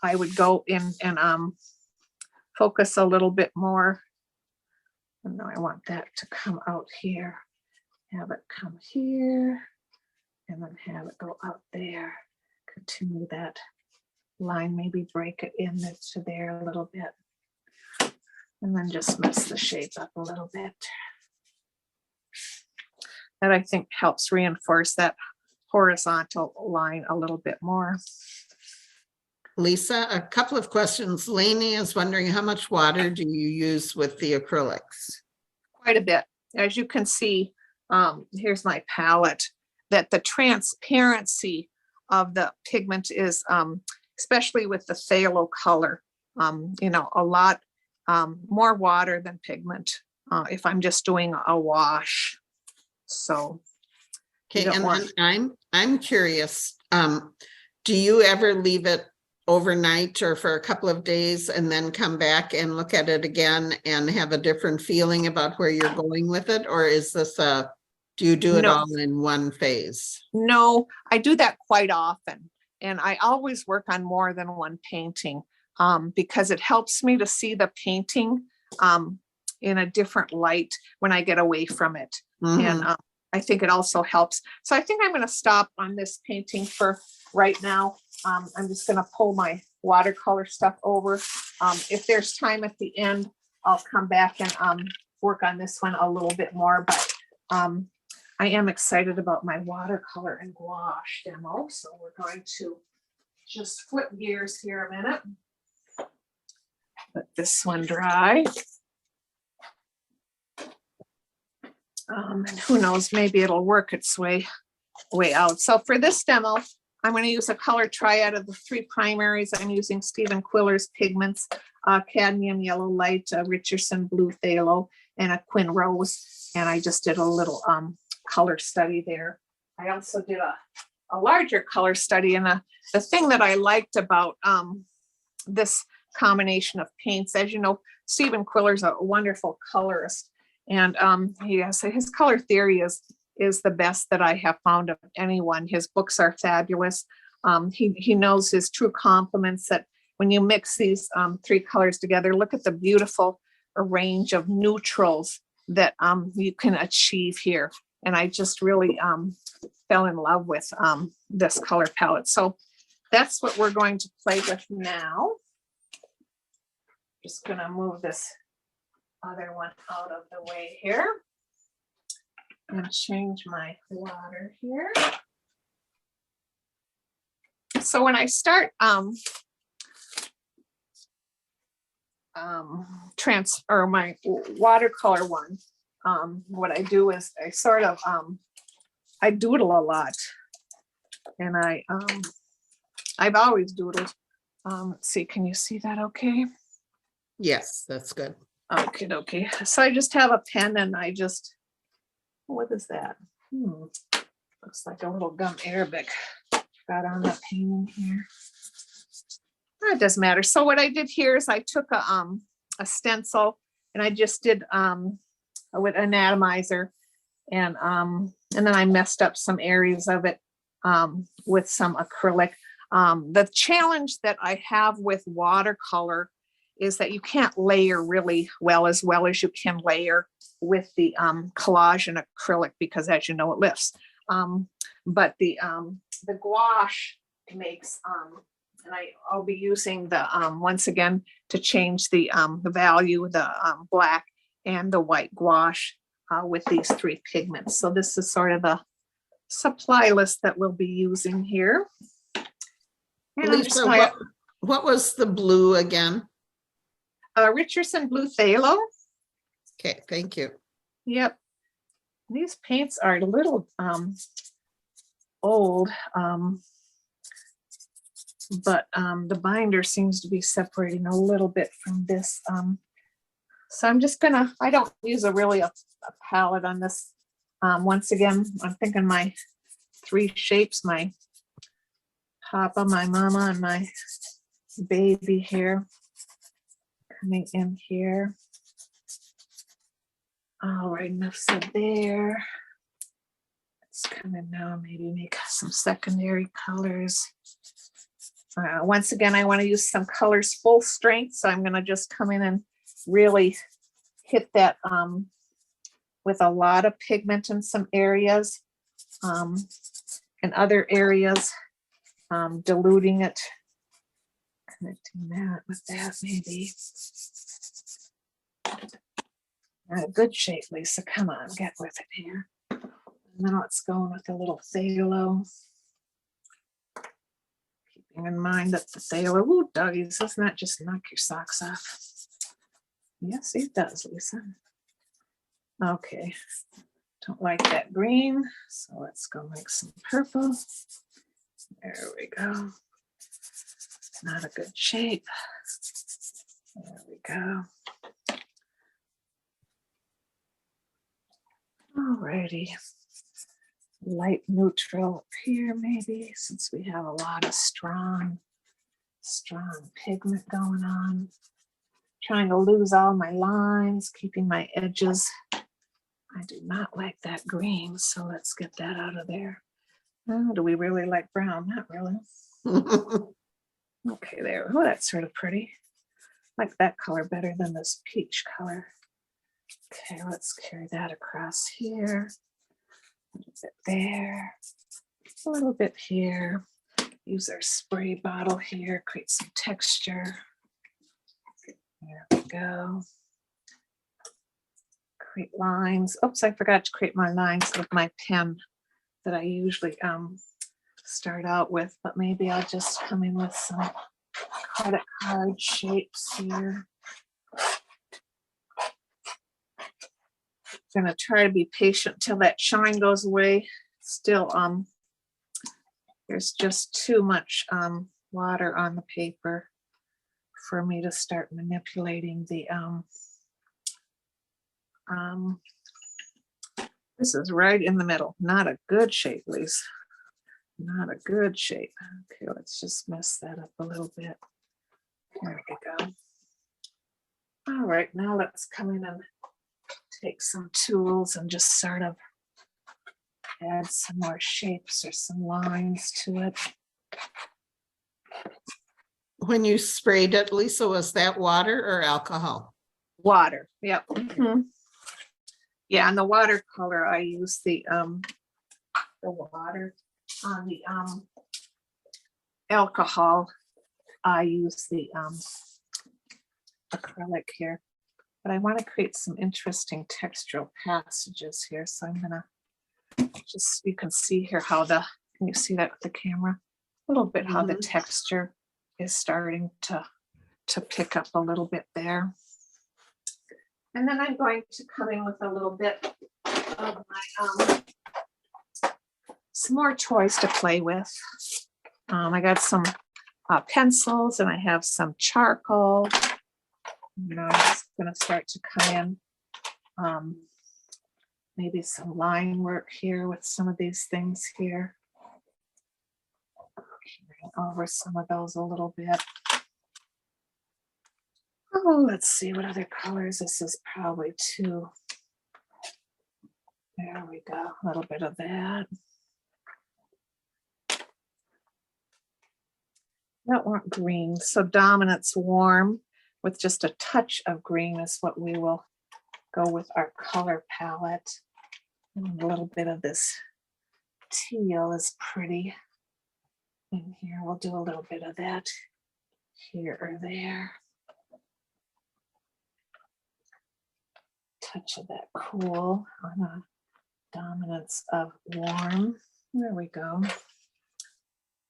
I would go in and focus a little bit more. And now I want that to come out here. Have it come here. And then have it go out there. Continue that line, maybe break it in to there a little bit. And then just mess the shape up a little bit. That I think helps reinforce that horizontal line a little bit more. Lisa, a couple of questions. Lainey is wondering, how much water do you use with the acrylics? Quite a bit. As you can see, here's my palette, that the transparency of the pigment is, especially with the phthalo color, a lot more water than pigment if I'm just doing a wash. So, Okay, and then I'm curious, do you ever leave it overnight or for a couple of days and then come back and look at it again and have a different feeling about where you're going with it? Or is this do you do it all in one phase? No, I do that quite often. And I always work on more than one painting because it helps me to see the painting in a different light when I get away from it. And I think it also helps. So I think I'm going to stop on this painting for right now. I'm just going to pull my watercolor stuff over. If there's time at the end, I'll come back and work on this one a little bit more. But I am excited about my watercolor and gouache demo. So we're going to just flip gears here a minute. Let this one dry. And who knows, maybe it'll work its way out. So for this demo, I'm going to use a color triad of the 3 primaries. I'm using Stephen Quiller's pigments, cadmium yellow light, Richardson blue phthalo, and a quin rose. And I just did a little color study there. I also did a larger color study. And the thing that I liked about this combination of paints, as you know, Stephen Quiller's a wonderful colorist. And his color theory is the best that I have found of anyone. His books are fabulous. He knows his true complements, that when you mix these 3 colors together, look at the beautiful range of neutrals that you can achieve here. And I just really fell in love with this color palette. So that's what we're going to play with now. Just going to move this other one out of the way here and change my water here. So when I start transfer my watercolor one, what I do is I sort of I doodle a lot, and I've always doodled. Let's see, can you see that okay? Yes, that's good. Okay. So I just have a pen and I just, what is that? Looks like a little gum Arabic got on that painting here. It doesn't matter. So what I did here is I took a stencil and I just did with an atomizer, and then I messed up some areas of it with some acrylic. The challenge that I have with watercolor is that you can't layer really well as you can layer with the collage and acrylic, because as you know, it lifts. But the gouache makes, and I'll be using the, once again, to change the value, the black and the white gouache with these 3 pigments. So this is sort of the supply list that we'll be using here. And Lisa, what was the blue again? Richardson blue phthalo. Okay, thank you. Yep. These paints are a little old. But the binder seems to be separating a little bit from this. So I'm just gonna, I don't use a palette on this. Once again, I'm thinking my 3 shapes, my Papa, my Mama, and my baby here coming in here. All right, enough said there. Let's come in now, maybe make some secondary colors. Once again, I want to use some colors full strength, so I'm going to just come in and really hit that with a lot of pigment in some areas, and other areas, diluting it, connecting that with that maybe. Not a good shape, Lisa. Come on, get with it here. Now it's going with a little phthalo. Keeping in mind that the phthalo, ooh, doggies, doesn't that just knock your socks off? Yes, it does, Lisa. Okay, don't like that green, so let's go make some purple. There we go. Not a good shape. There we go. Alrighty. Light neutral up here maybe, since we have a lot of strong pigment going on. Trying to lose all my lines, keeping my edges. I do not like that green, so let's get that out of there. Oh, do we really like brown? Not really. Okay, there. Oh, that's sort of pretty. Like that color better than this peach color. Okay, let's carry that across here. A little bit there. A little bit here. Use our spray bottle here, create some texture. There we go. Create lines. Oops, I forgot to create my lines with my pen that I usually start out with, but maybe I'll just come in with some credit card shapes here. I'm gonna try to be patient till that shine goes away. Still, there's just too much water on the paper for me to start manipulating the this is right in the middle. Not a good shape, Lisa. Not a good shape. Okay, let's just mess that up a little bit. There we go. All right, now let's come in and take some tools and just sort of add some more shapes or some lines to it. When you sprayed it, Lisa, was that water or alcohol? Water, yep. Yeah, and the watercolor, I use the water. On the alcohol, I use the acrylic here. But I want to create some interesting textural passages here. So I'm gonna just, you can see here how can you see that with the camera? A little bit how the texture is starting to pick up a little bit there. And then I'm going to come in with a little bit of my some more toys to play with. I got some pencils and I have some charcoal. I'm just going to start to come in maybe some line work here with some of these things here. Over some of those a little bit. Oh, let's see what other colors. This is probably 2. There we go. A little bit of that. I don't want green, so dominant's warm with just a touch of green is what we will go with our color palette. And a little bit of this teal is pretty. In here, we'll do a little bit of that here or there. Touch of that cool on a dominance of warm. There we go.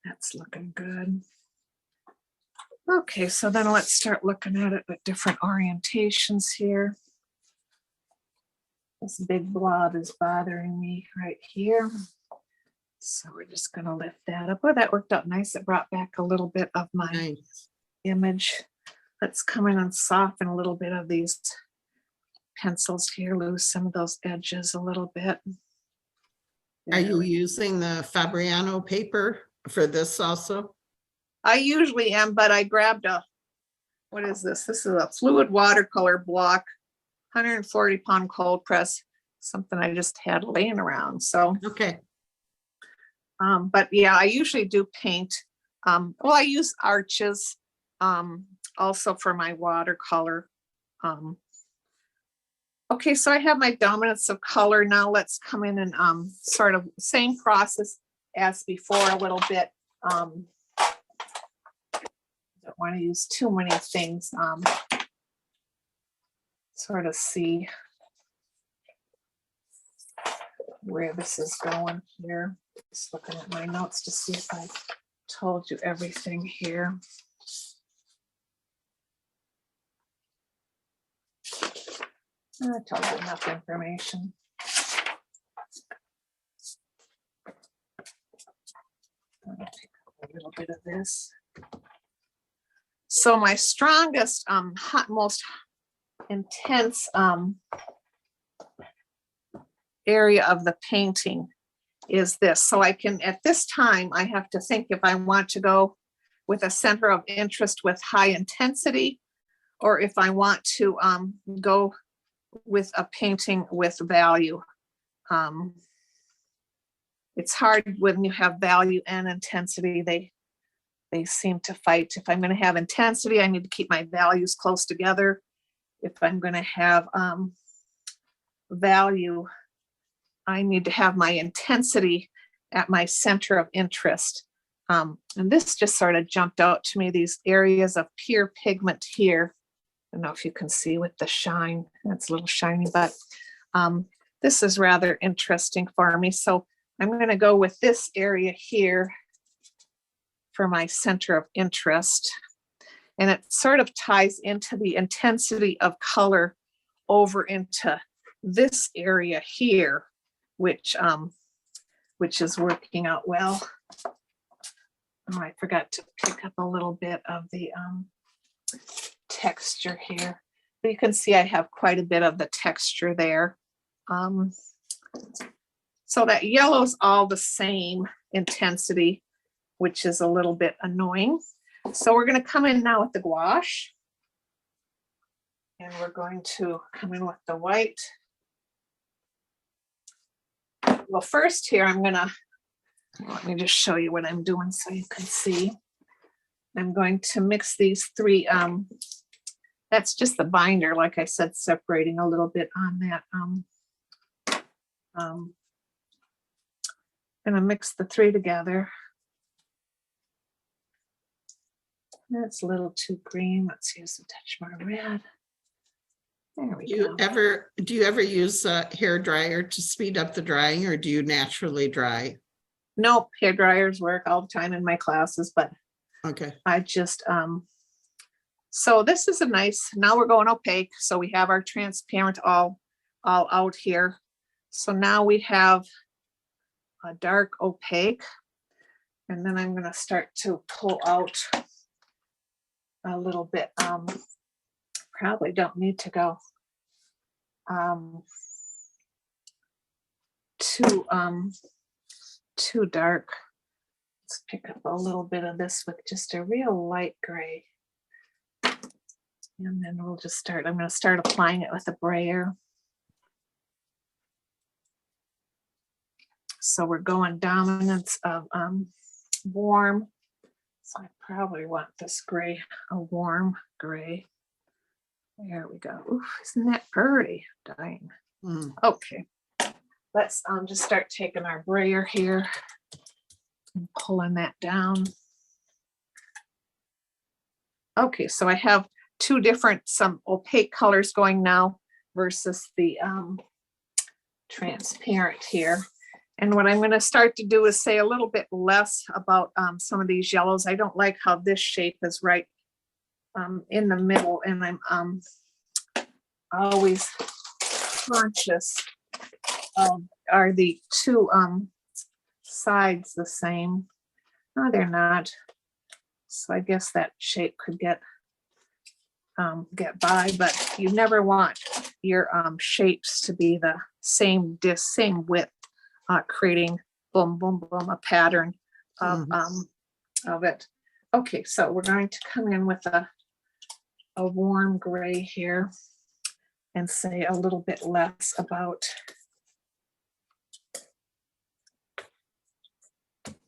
That's looking good. Okay, so then let's start looking at it with different orientations here. This big blob is bothering me right here. So we're just gonna lift that up. Oh, that worked out nice. It brought back a little bit of my Nice. image. Let's come in and soften a little bit of these pencils here, lose some of those edges a little bit. Are There you we- using the Fabriano paper for this also? I usually am, but I grabbed a, what is this? This is a fluid watercolor block, 140 pound cold press, something I just had laying around. So, Okay, but yeah, I usually do paint. Well, I use arches also for my watercolor. Okay, so I have my dominance of color. Now let's come in and sort of same process as before a little bit. Don't want to use too many things. Sort of see where this is going here. Just looking at my notes to see if I told you everything here. I told you enough information. I'll pick up a little bit of this. So my strongest, most intense area of the painting is this. So I can, at this time, I have to think if I want to go with a center of interest with high intensity, or if I want to go with a painting with value. It's hard when you have value and intensity. They seem to fight. If I'm going to have intensity, I need to keep my values close together. If I'm going to have value, I need to have my intensity at my center of interest. And this just sort of jumped out to me, these areas of pure pigment here. I don't know if you can see with the shine, it's a little shiny, but this is rather interesting for me. So I'm going to go with this area here for my center of interest. And it sort of ties into the intensity of color over into this area here, which is working out well. Oh, I forgot to pick up a little bit of the texture here. But you can see I have quite a bit of the texture there. So that yellow's all the same intensity, which is a little bit annoying. So we're going to come in now with the gouache. And we're going to come in with the white. Well, first here, I'm going to, let me just show you what I'm doing so you can see. I'm going to mix these three. That's just the binder, like I said, separating a little bit on that. Gonna mix the three together. That's a little too green. Let's use a touch more red. There we go. do you ever use a hair dryer to speed up the drying, or do you naturally dry? Nope, hair dryers work all the time in my classes, but Okay. I just, so this is a nice, now we're going opaque. So we have our transparent all out here. So now we have a dark opaque, and then I'm going to start to pull out a little bit. Probably don't need to go too dark. Let's pick up a little bit of this with just a real light gray. And then we'll just start, I'm going to start applying it with a brayer. So we're going dominance of warm. So I probably want this gray, a warm gray. There we go. Oof, isn't that pretty? Dying. Okay. Let's just start taking our brayer here and pulling that down. Okay, so I have two different, some opaque colors going now versus the transparent here. And what I'm going to start to do is say a little bit less about some of these yellows. I don't like how this shape is right in the middle, and I'm always conscious of are the two sides the same. No, they're not. So I guess that shape could get by, but you never want your shapes to be the same width, creating boom, boom, boom, a pattern of it. Okay, so we're going to come in with a warm gray here and say a little bit less about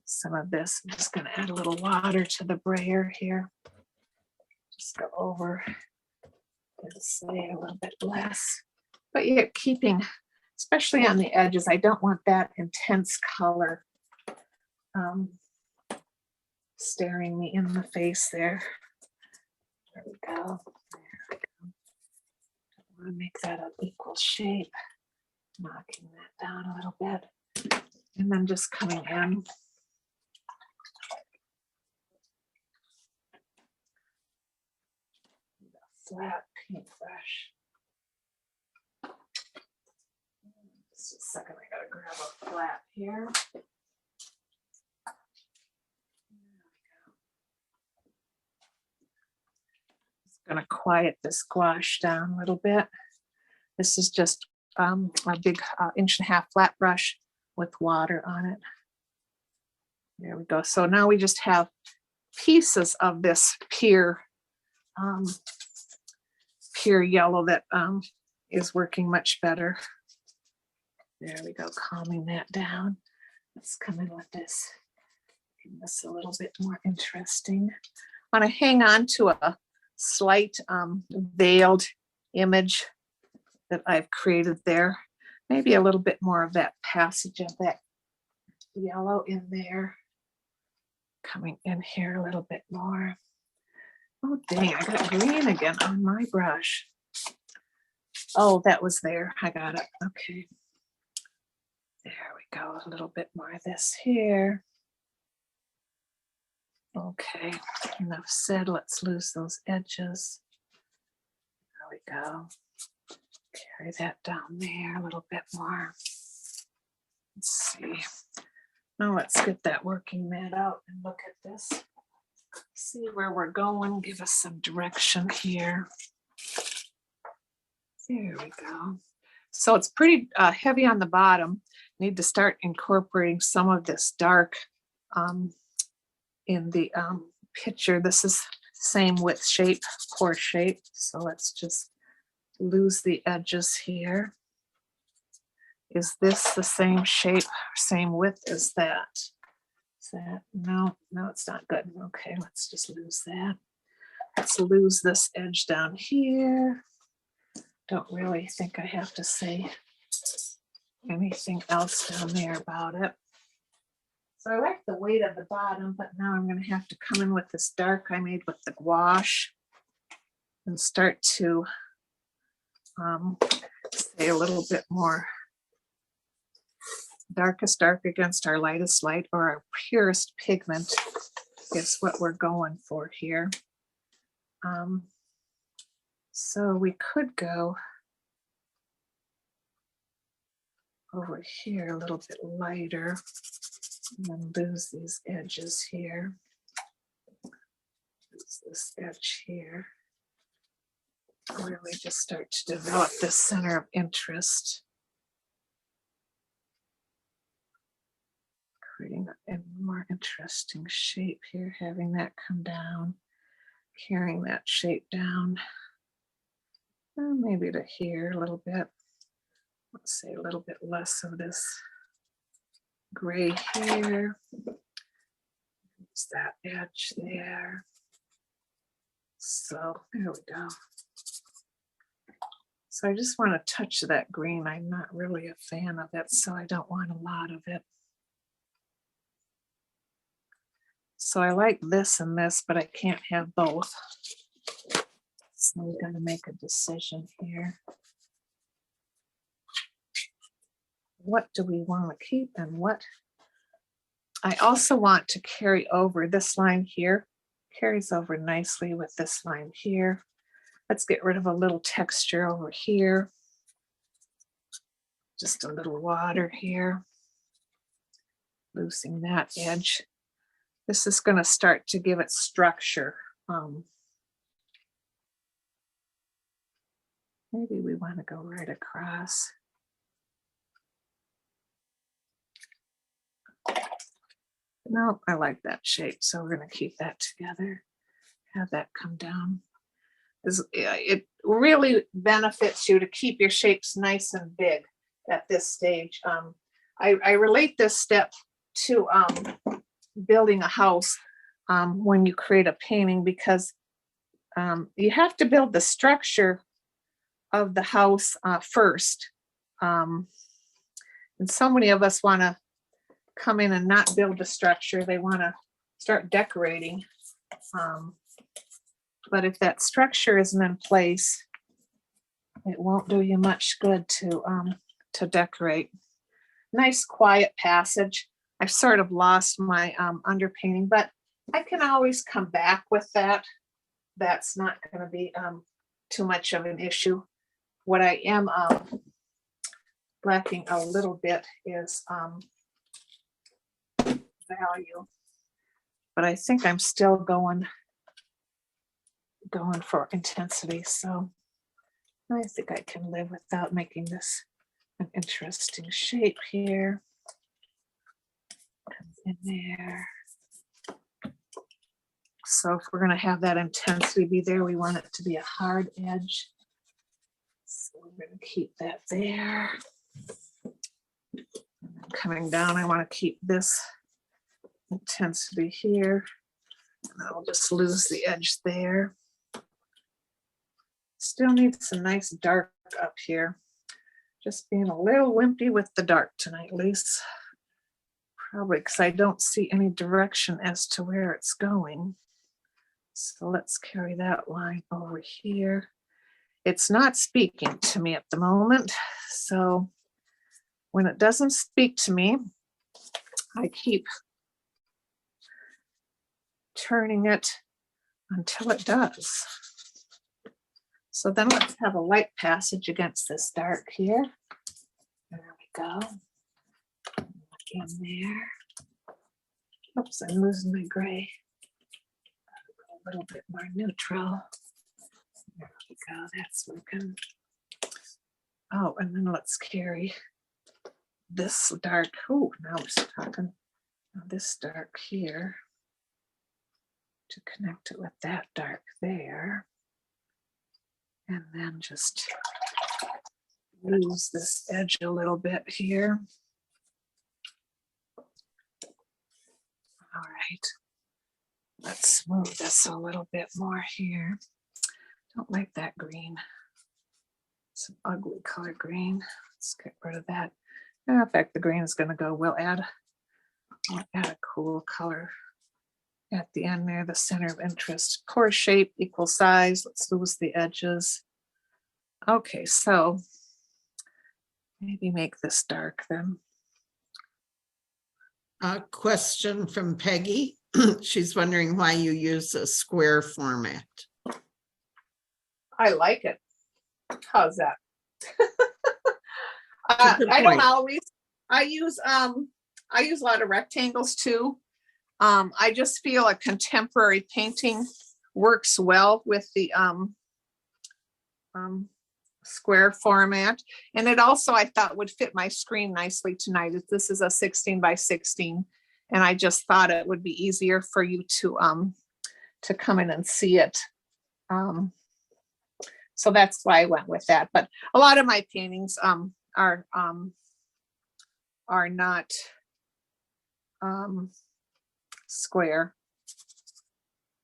some of this. I'm just going to add a little water to the brayer here. Just go over and say a little bit less, but you're keeping, especially on the edges, I don't want that intense color staring me in the face there. There we go. There we go. I want to make that an equal shape, knocking that down a little bit, and then just coming in. Flat paintbrush. Just a second, I gotta grab a flat here. Just gonna quiet this gouache down a little bit. This is just a big 1.5-inch flat brush with water on it. There we go. So now we just have pieces of this pure yellow that is working much better. There we go, calming that down. Let's come in with this, making this a little bit more interesting. I want to hang on to a slight veiled image that I've created there. Maybe a little bit more of that passage of that yellow in there. Coming in here a little bit more. Oh, dang, I got green again on my brush. Oh, that was there. I got it. Okay. There we go. A little bit more of this here. Okay. Enough said. Let's lose those edges. There we go. Carry that down there a little bit more. Let's see. Now let's get that working mat out and look at this. See where we're going, give us some direction here. There we go. So it's pretty heavy on the bottom. Need to start incorporating some of this dark in the picture. This is same width shape, core shape. So let's just lose the edges here. Is this the same shape, same width as that? That no, it's not good. Okay, let's just lose that. Let's lose this edge down here. Don't really think I have to say anything else down there about it. So I like the weight of the bottom, but now I'm going to have to come in with this dark I made with the gouache and start to say a little bit more darkest dark against our lightest light, or our purest pigment is what we're going for here. So we could go over here a little bit lighter and then lose these edges here. Lose this edge here. Really just start to develop this center of interest. Creating a more interesting shape here, having that come down, carrying that shape down, maybe to here a little bit. Let's say a little bit less of this gray here. Use that edge there. So there we go. So I just want to touch that green. I'm not really a fan of it, so I don't want a lot of it. So I like this and this, but I can't have both. So we're going to make a decision here. What do we want to keep and what? I also want to carry over this line here, carries over nicely with this line here. Let's get rid of a little texture over here. Just a little water here. Loosening that edge. This is going to start to give it structure. Maybe we want to go right across. No, I like that shape, so we're going to keep that together. Have that come down. It really benefits you to keep your shapes nice and big at this stage. I relate this step to building a house when you create a painting, because you have to build the structure of the house first. And so many of us want to come in and not build the structure. They want to start decorating. But if that structure isn't in place, it won't do you much good to decorate. Nice quiet passage. I've sort of lost my underpainting, but I can always come back with that. That's not going to be too much of an issue. What I am lacking a little bit is value, but I think I'm still going for intensity. So I think I can live without making this an interesting shape here. In there. So if we're going to have that intensity be there, we want it to be a hard edge. So we're going to keep that there. And then coming down, I want to keep this intensity here. And I'll just lose the edge there. Still need some nice dark up here. Just being a little wimpy with the dark tonight, Lisa. Probably because I don't see any direction as to where it's going. So let's carry that line over here. It's not speaking to me at the moment. So when it doesn't speak to me, I keep turning it until it does. So then let's have a light passage against this dark here. There we go. In there. Oops, I'm losing my gray. A little bit more neutral. There we go, that's working. Oh, and then let's carry this dark. Oh, now we're talking. This dark here to connect it with that dark there. And then just lose this edge a little bit here. All right, let's smooth this a little bit more here. Don't like that green. It's an ugly color green. Let's get rid of that. In fact, the green is going to go. We'll add a cool color at the end there, the center of interest. Core shape, equal size. Let's lose the edges. Okay, so maybe make this dark then. A question from Peggy. She's wondering why you use a square format. I like it. How's that? I don't always. I use a lot of rectangles too. I just feel a contemporary painting works well with the square format, and it also I thought would fit my screen nicely tonight. This is a 16 by 16, and I just thought it would be easier for you to come in and see it. So that's why I went with that. But a lot of my paintings are not square.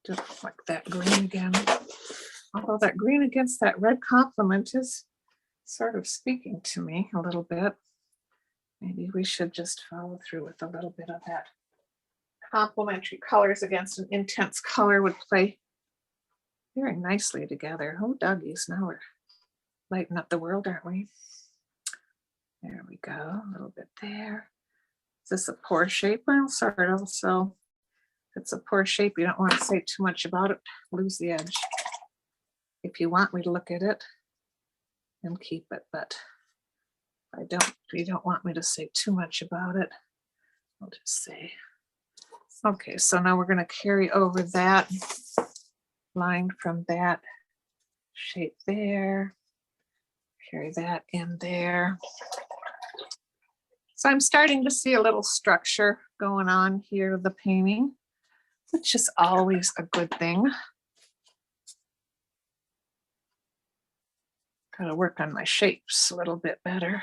Just like that green again. Although that green against that red complement is sort of speaking to me a little bit. Maybe we should just follow through with a little bit of that. Complementary colors against an intense color would play very nicely together. Oh, doggies, now we're lighting up the world, aren't we? There we go, a little bit there. Is this a pour shape? Well, sort of. So if it's a pour shape, you don't want to say too much about it. Lose the edge. If you want me to look at it and keep it, but I don't. If you don't want me to say too much about it, I'll just say, okay, so now we're gonna carry over that line from that shape there, carry that in there. So I'm starting to see a little structure going on here with the painting, which is always a good thing. Gotta work on my shapes a little bit better.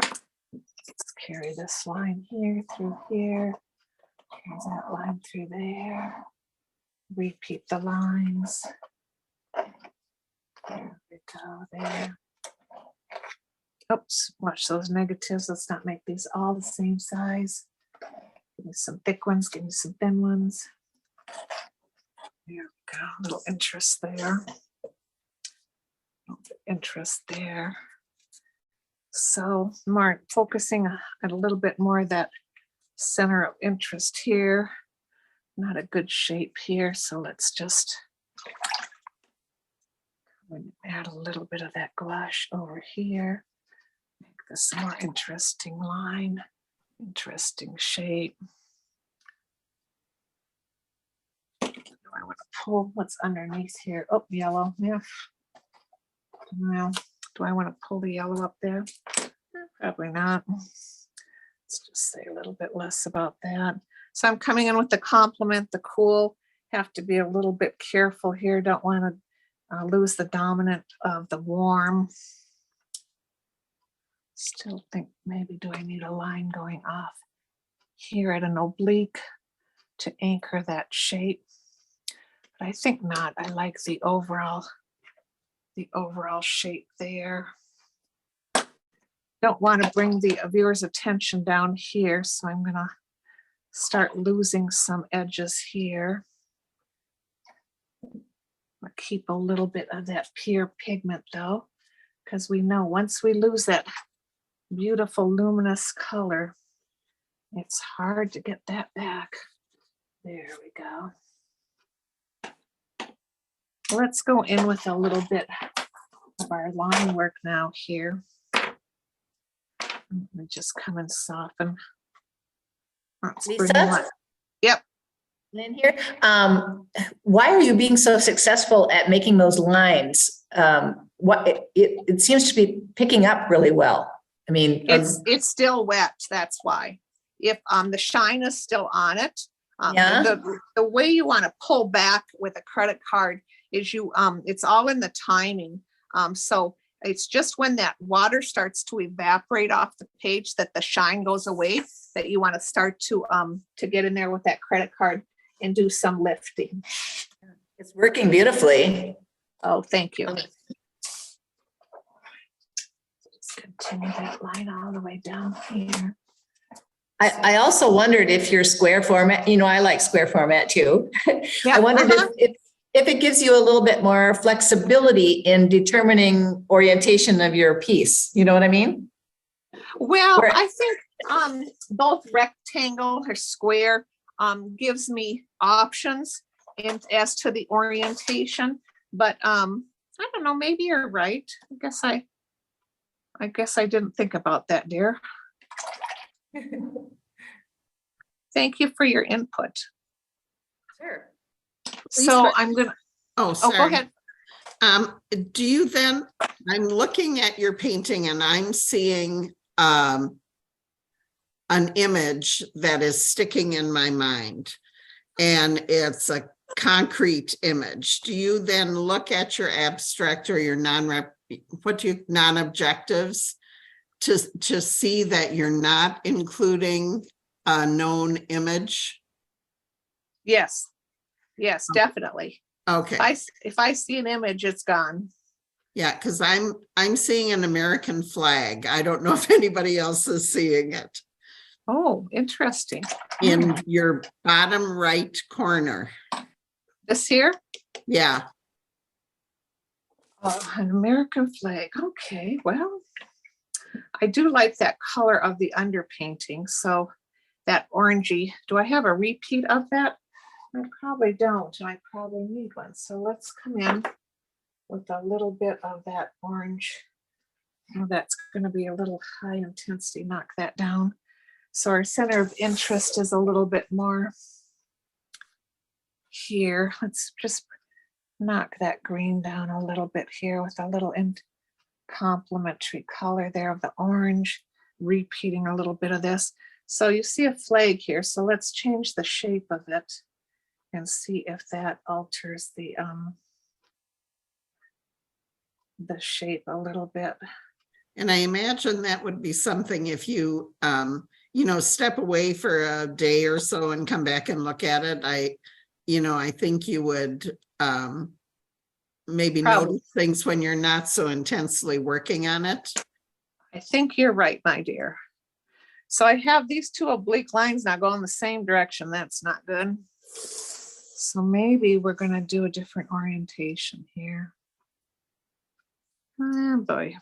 Let's carry this line here through here. Carry that line through there. Repeat the lines. There we go there. Oops, watch those negatives. Let's not make these all the same size. Give me some thick ones, give me some thin ones. There we go, a little interest there. Interest there. So more focusing on a little bit more of that center of interest here. Not a good shape here, so let's just add a little bit of that gouache over here. Make this a more interesting line, interesting shape. Do I want to pull what's underneath here? Oh, yellow, yeah. Well, do I want to pull the yellow up there? Probably not. Let's just say a little bit less about that. So I'm coming in with the complement, the cool. Have to be a little bit careful here. Don't want to lose the dominant of the warm. Still think maybe do I need a line going off here at an oblique to anchor that shape? But I think not. I like the overall shape there. Don't want to bring the viewer's attention down here, so I'm gonna start losing some edges here. I'll keep a little bit of that pure pigment though, because we know once we lose that beautiful luminous color, it's hard to get that back. There we go. Let's go in with a little bit of our line work now here. Let me just come and soften. Let's bring Lisa? that- Yep. Lynn here. Why are you being so successful at making those lines? It seems to be picking up really well. I mean, It's still wet, that's why. If the shine is still on it, Yeah. the way you want to pull back with a credit card is it's all in the timing. So it's just when that water starts to evaporate off the page that the shine goes away, that you want to start to get in there with that credit card and do some lifting. It's working beautifully. Oh, thank you. Let's continue that line all the way down here. I also wondered if your square format, I like square format too. Yeah, I wondered if it gives you a little bit more flexibility in determining orientation of your piece. You know what I mean? Well, I think both rectangle or square gives me options as to the orientation, but I don't know, maybe you're right. I guess I didn't think about that, dear. Thank you for your input. Sure. So I'm gonna, Oh, go sorry. ahead. Do you then, I'm looking at your painting and I'm seeing an image that is sticking in my mind, and it's a concrete image. Do you then look at your abstract or your non-objectives to see that you're not including a known image? Yes, definitely. Okay. If I see an image, it's gone. Yeah, because I'm seeing an American flag. I don't know if anybody else is seeing it. Oh, interesting. In your bottom right corner. This here? Yeah. An American flag. Okay, well, I do like that color of the underpainting. So that orangey, do I have a repeat of that? I probably don't. I probably need one. So let's come in with a little bit of that orange. Oh, that's going to be a little high intensity. Knock that down. So our center of interest is a little bit more here. Let's just knock that green down a little bit here with a little complementary color there of the orange, repeating a little bit of this. So you see a flag here. So let's change the shape of it and see if that alters the shape a little bit. And I imagine that would be something if you, step away for a day or so and come back and look at it. I think you would maybe Probably. notice things when you're not so intensely working on it. I think you're right, my dear. So I have these two oblique lines now going the same direction. That's not good. So maybe we're going to do a different orientation here. Oh boy.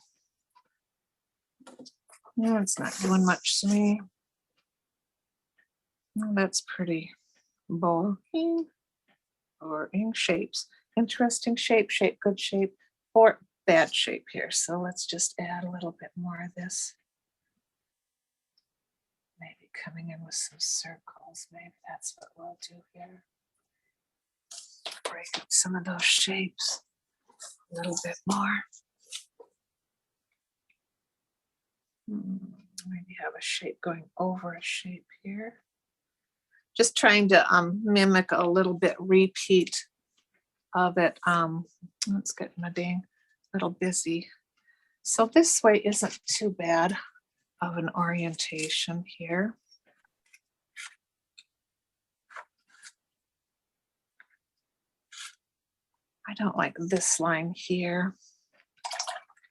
No, it's not doing much to me. Well, that's pretty boring. Boring shapes. Interesting shape, good shape, or bad shape here. So let's just add a little bit more of this. Maybe coming in with some circles. Maybe that's what we'll do here. Break up some of those shapes a little bit more. Maybe have a shape going over a shape here. Just trying to mimic a little bit repeat of it. Let's get my dang little busy. So this way isn't too bad of an orientation here. I don't like this line here.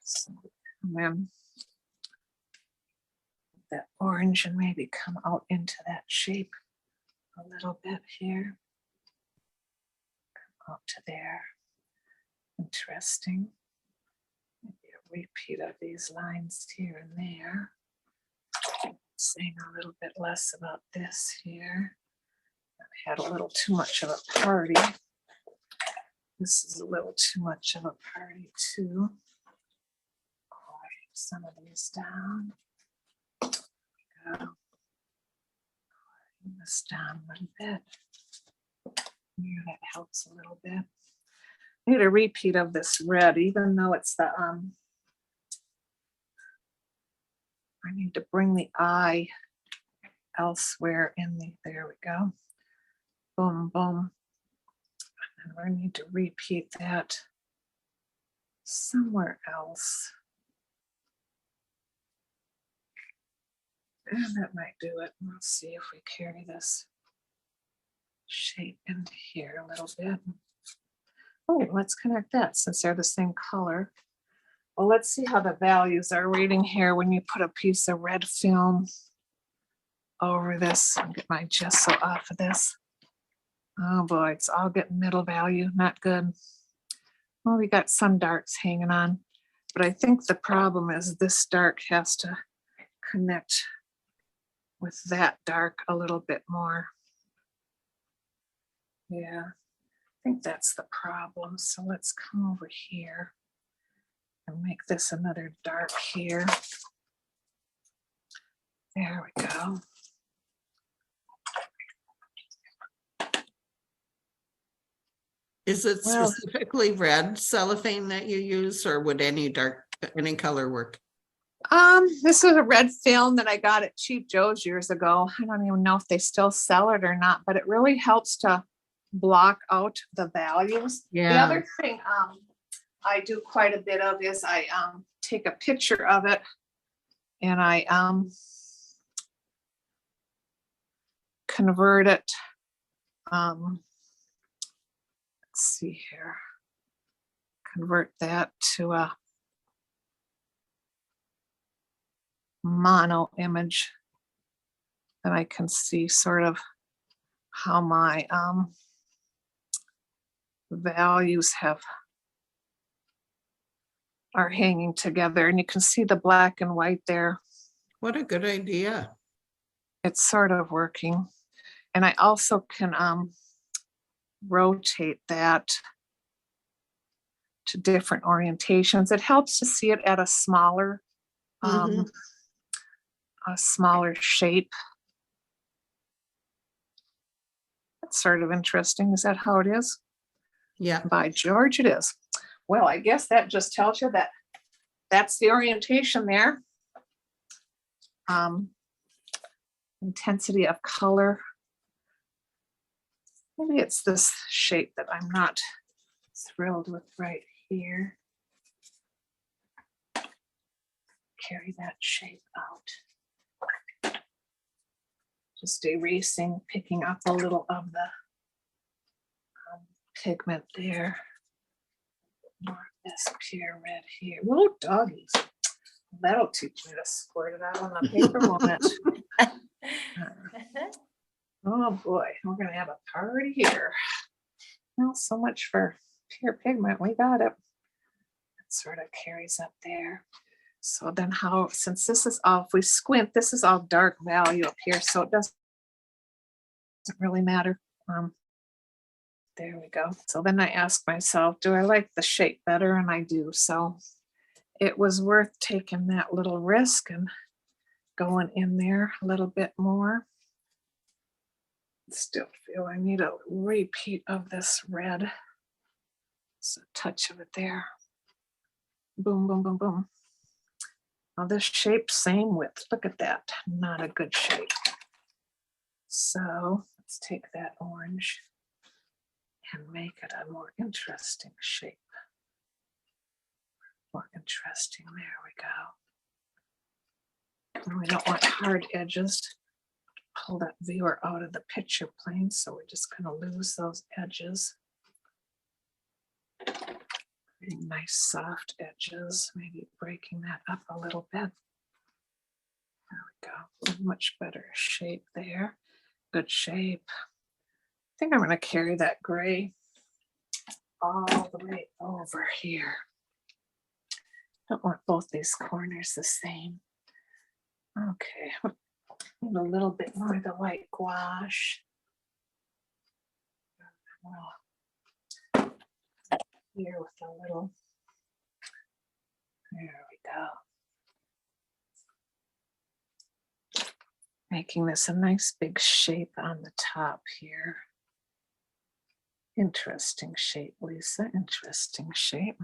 So, that orange and maybe come out into that shape a little bit here. Come out to there. Interesting. Maybe a repeat of these lines here and there. Saying a little bit less about this here. I had a little too much of a party. This is a little too much of a party too. Quiet some of these down. Bring this down a little bit. Yeah, that helps a little bit. I need a repeat of this red, even though it's the I need to bring the eye elsewhere in the, there we go. Boom, boom. And we need to repeat that somewhere else. And that might do it. We'll see if we carry this shape into here a little bit. Oh, let's connect that since they're the same color. Well, let's see how the values are reading here when you put a piece of red film over this. I'll get my gesso off of this. Oh boy, it's all getting middle value, not good. Well, we got some darks hanging on, but I think the problem is this dark has to connect with that dark a little bit more. Yeah, I think that's the problem. So let's come over here and make this another dark here. There we go. Is it Well, specifically red cellophane that you use, or would any color work? This is a red film that I got at Cheap Joe's years ago. I don't even know if they still sell it or not, but it really helps to block out the values. Yeah. The other thing I do quite a bit of is I take a picture of it and I convert it. Let's see here. Convert that to a mono image, and I can see sort of how my values are hanging together, and you can see the black and white there. What a good idea. It's sort of working. And I also can rotate that to different orientations. It helps to see it at a smaller shape. That's sort of interesting. Is that how it is? Yeah, By George, it is. Well, I guess that just tells you that that's the orientation there. Intensity of color. Maybe it's this shape that I'm not thrilled with right here. Carry that shape out. Just erasing, picking up a little of the pigment there. More of this pure red here. Whoa, doggies. That'll teach me to squirt it out on the paper, won't it? Oh boy, we're gonna have a party here. Well, so much for pure pigment. We got it. It sort of carries up there. So then how, since this is all, if we squint, this is all dark value up here, so it doesn't really matter. There we go. So then I ask myself, do I like the shape better? And I do. So it was worth taking that little risk and going in there a little bit more. Still feel I need a repeat of this red. Just a touch of it there. Boom, boom, boom, boom. Now this shape, same width. Look at that. Not a good shape. So let's take that orange and make it a more interesting shape. More interesting. There we go. And we don't want hard edges. Pull that viewer out of the picture plane, so we're just going to lose those edges. Creating nice soft edges, maybe breaking that up a little bit. There we go. Much better shape there. Good shape. I think I'm going to carry that gray all the way over here. Don't want both these corners the same. Okay. Need a little bit more of the white gouache. Here with a little. There we go. Making this a nice big shape on the top here. Interesting shape, Lisa. Interesting shape.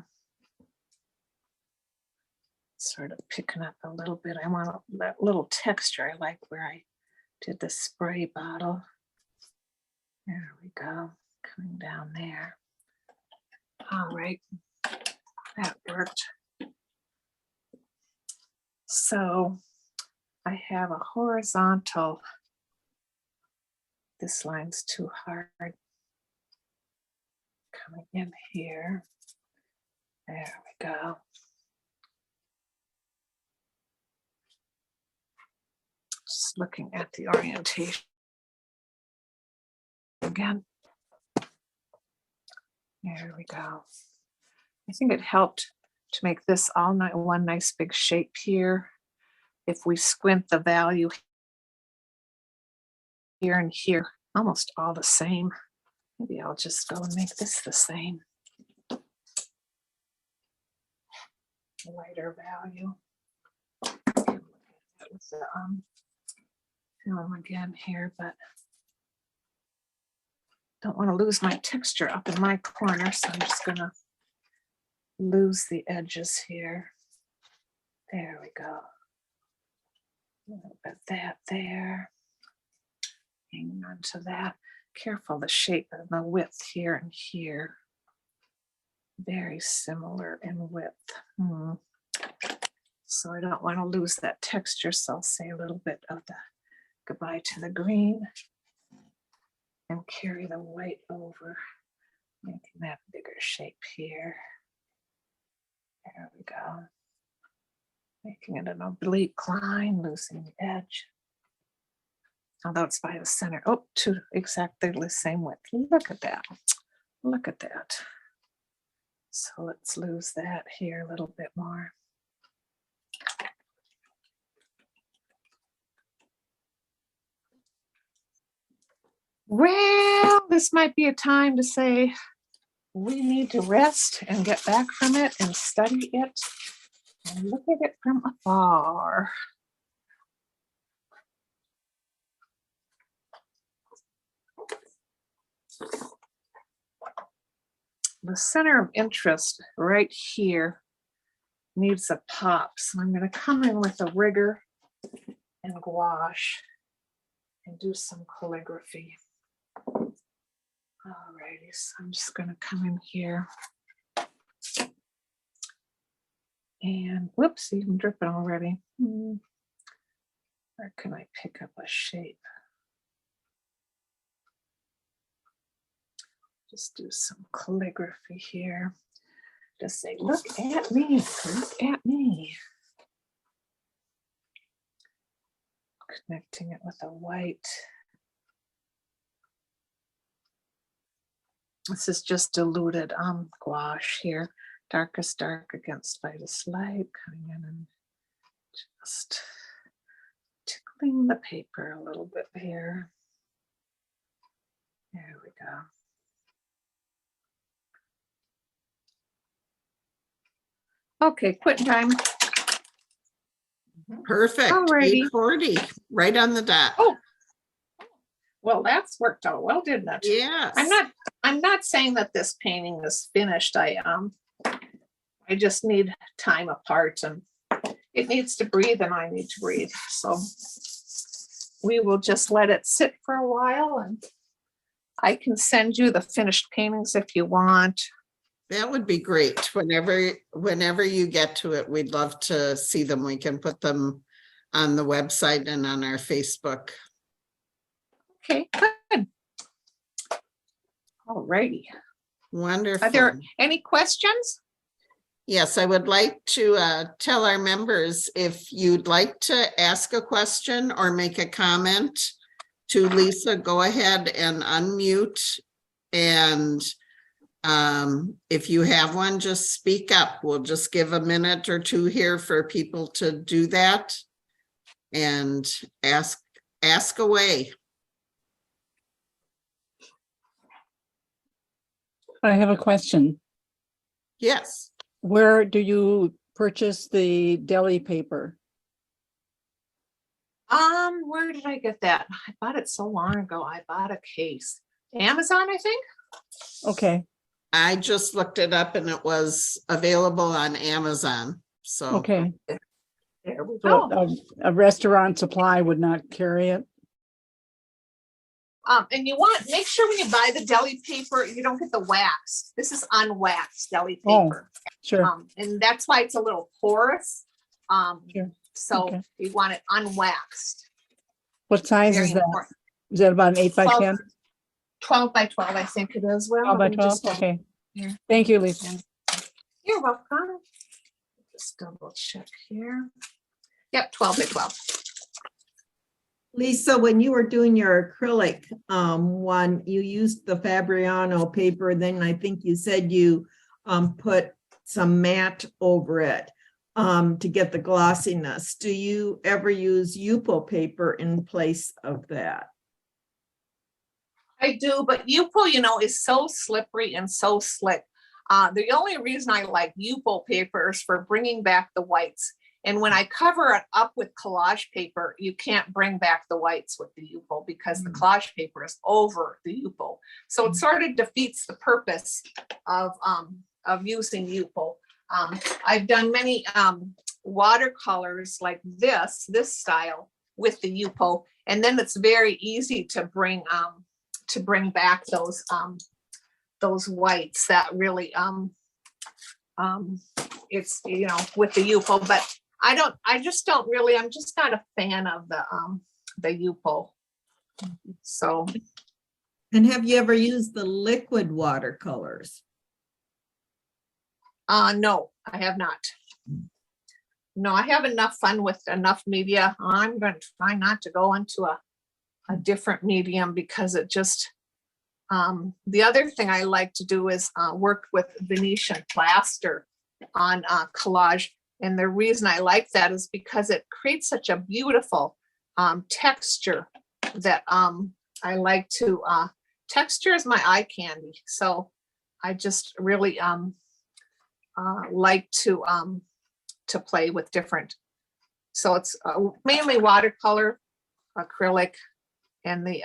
Sort of picking up a little bit. I want that little texture. I like where I did the spray bottle. There we go. Coming down there. All right. That worked. So I have a horizontal. This line's too hard. Coming in here. There we go. Just looking at the orientation again. There we go. I think it helped to make this all one nice big shape here. If we squint, the value here and here, almost all the same. Maybe I'll just go and make this the same. Lighter value. With the film again here, but don't want to lose my texture up in my corner, so I'm just gonna lose the edges here. There we go. A little bit of that there. Hanging on to that. Careful the shape and the width here and here. Very similar in width. So I don't want to lose that texture, so I'll say a little bit of the goodbye to the green and carry the white over, making that bigger shape here. There we go. Making it an oblique line, losing the edge. Although it's by the center. Oh, two exactly the same width. Look at that. Look at that. So let's lose that here a little bit more. Well, this might be a time to say we need to rest and get back from it and study it and look at it from afar. The center of interest right here needs a pop. So I'm going to come in with a rigger and gouache and do some calligraphy. Alrighty, so I'm just going to come in here. And whoopsie, I'm dripping already. Where can I pick up a shape? Just do some calligraphy here. Just say, look at me, look at me. Connecting it with a white. This is just diluted gouache here. Darkest dark against lightest light. Coming in and just tickling the paper a little bit here. There we go. Okay, quit time. Perfect. Alrighty. 8:40, right on the dot. Oh, well, that's worked out well, didn't it? Yes. I'm not saying that this painting is finished. I just need time apart, and it needs to breathe and I need to breathe. So we will just let it sit for a while, and I can send you the finished paintings if you want. That would be great. Whenever you get to it, we'd love to see them. We can put them on the website and on our Facebook. Okay, good. All righty. Wonderful. Are there any questions? Yes, I would like to tell our members, if you'd like to ask a question or make a comment to Lisa, go ahead and unmute. And if you have one, just speak up. We'll just give a minute or two here for people to do that and ask away. I have a question. Yes. Where do you purchase the deli paper? Where did I get that? I bought it so long ago. I bought a case. Amazon, I think. Okay, I just looked it up and it was available on Amazon. So okay. There we So go. a restaurant supply would not carry it? And you want, make sure when you buy the deli paper, you don't get the wax. This is unwaxed deli Oh, paper. sure. And that's why it's a little porous. Sure. So Okay. you want it unwaxed. What size Very is that? important. Is that about an 8 by 12 10? 12 by 12, I think it is. Well, 12 by let me 12? just- Okay. Yeah. Thank you, Lisa. You're welcome. Just double check here. Yep, 12 by 12. Lisa, when you were doing your acrylic one, you used the Fabriano paper, then I think you said you put some matte over it to get the glossiness. Do you ever use Yupo paper in place of that? I do, but Yupo, is so slippery and so slick. The only reason I like Yupo paper is for bringing back the whites. And when I cover it up with collage paper, you can't bring back the whites with the Yupo because the collage paper is over the Yupo. So it sort of defeats the purpose of using Yupo. I've done many watercolors like this style with the Yupo, and then it's very easy to bring back those whites that really it's with the Yupo, but I'm just not a fan of the Yupo. So And have you ever used the liquid watercolors? no, I have not. No, I have enough fun with enough media. I'm going to try not to go into a different medium because it just the other thing I like to do is work with Venetian plaster on collage. And the reason I like that is because it creates such a beautiful texture that I like to, texture is my eye candy. So I just really like to play with different. So it's mainly watercolor, acrylic, and the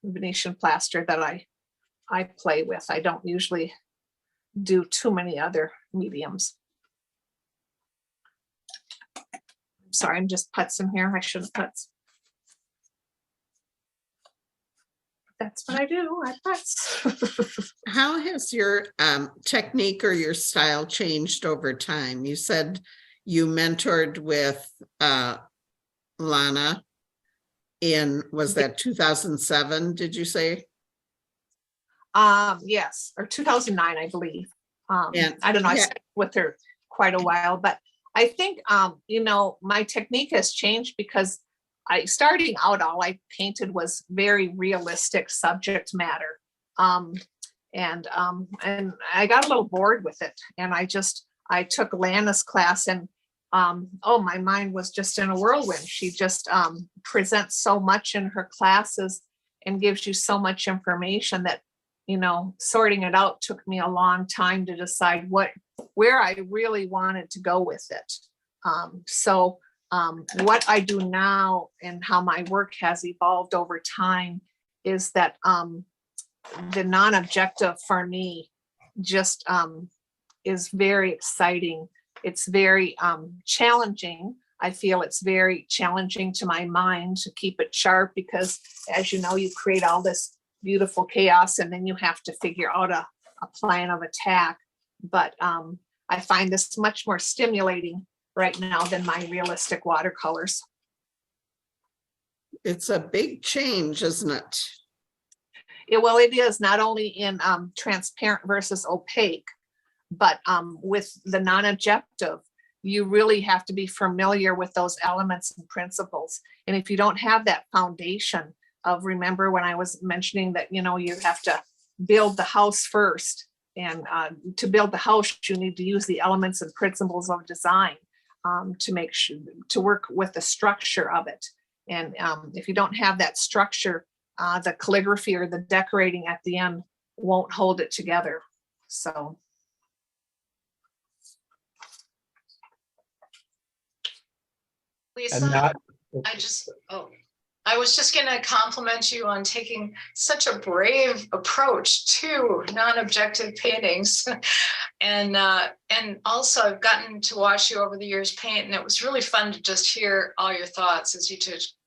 Venetian plaster that I I play with. I don't usually do too many other mediums. Sorry, I'm just putzing here. I shouldn't putz. That's what I do. I putz. How has your technique or your style changed over time? You said you mentored with Lana in, was that 2007, did you say? Yes, or 2009, I believe. And I don't know. I yeah. stayed with her quite a while, but I think, you know, my technique has changed because starting out, all I painted was very realistic subject matter. And I got a little bored with it, and I took Lana's class, and oh, my mind was just in a whirlwind. She just presents so much in her classes and gives you so much information that, you know, sorting it out took me a long time to decide where I really wanted to go with it. What I do now and how my work has evolved over time is that the non-objective for me just is very exciting. It's very challenging. I feel it's very challenging to my mind to keep it sharp because, as you know, you create all this beautiful chaos and then you have to figure out a plan of attack. But I find this much more stimulating right now than my realistic watercolors. It's a big change, isn't it? Well, it is not only in transparent versus opaque, but with the non-objective, you really have to be familiar with those elements and principles. And if you don't have that foundation of, remember when I was mentioning that, you know, you have to build the house first, and to build the house, you need to use the elements and principles of design to make sure to work with the structure of it. And if you don't have that structure, the calligraphy or the decorating at the end won't hold it together. So. Lisa, I was just going to compliment you on taking such a brave approach to non-objective paintings. And also I've gotten to watch you over the years paint, and it was really fun to just hear all your thoughts as you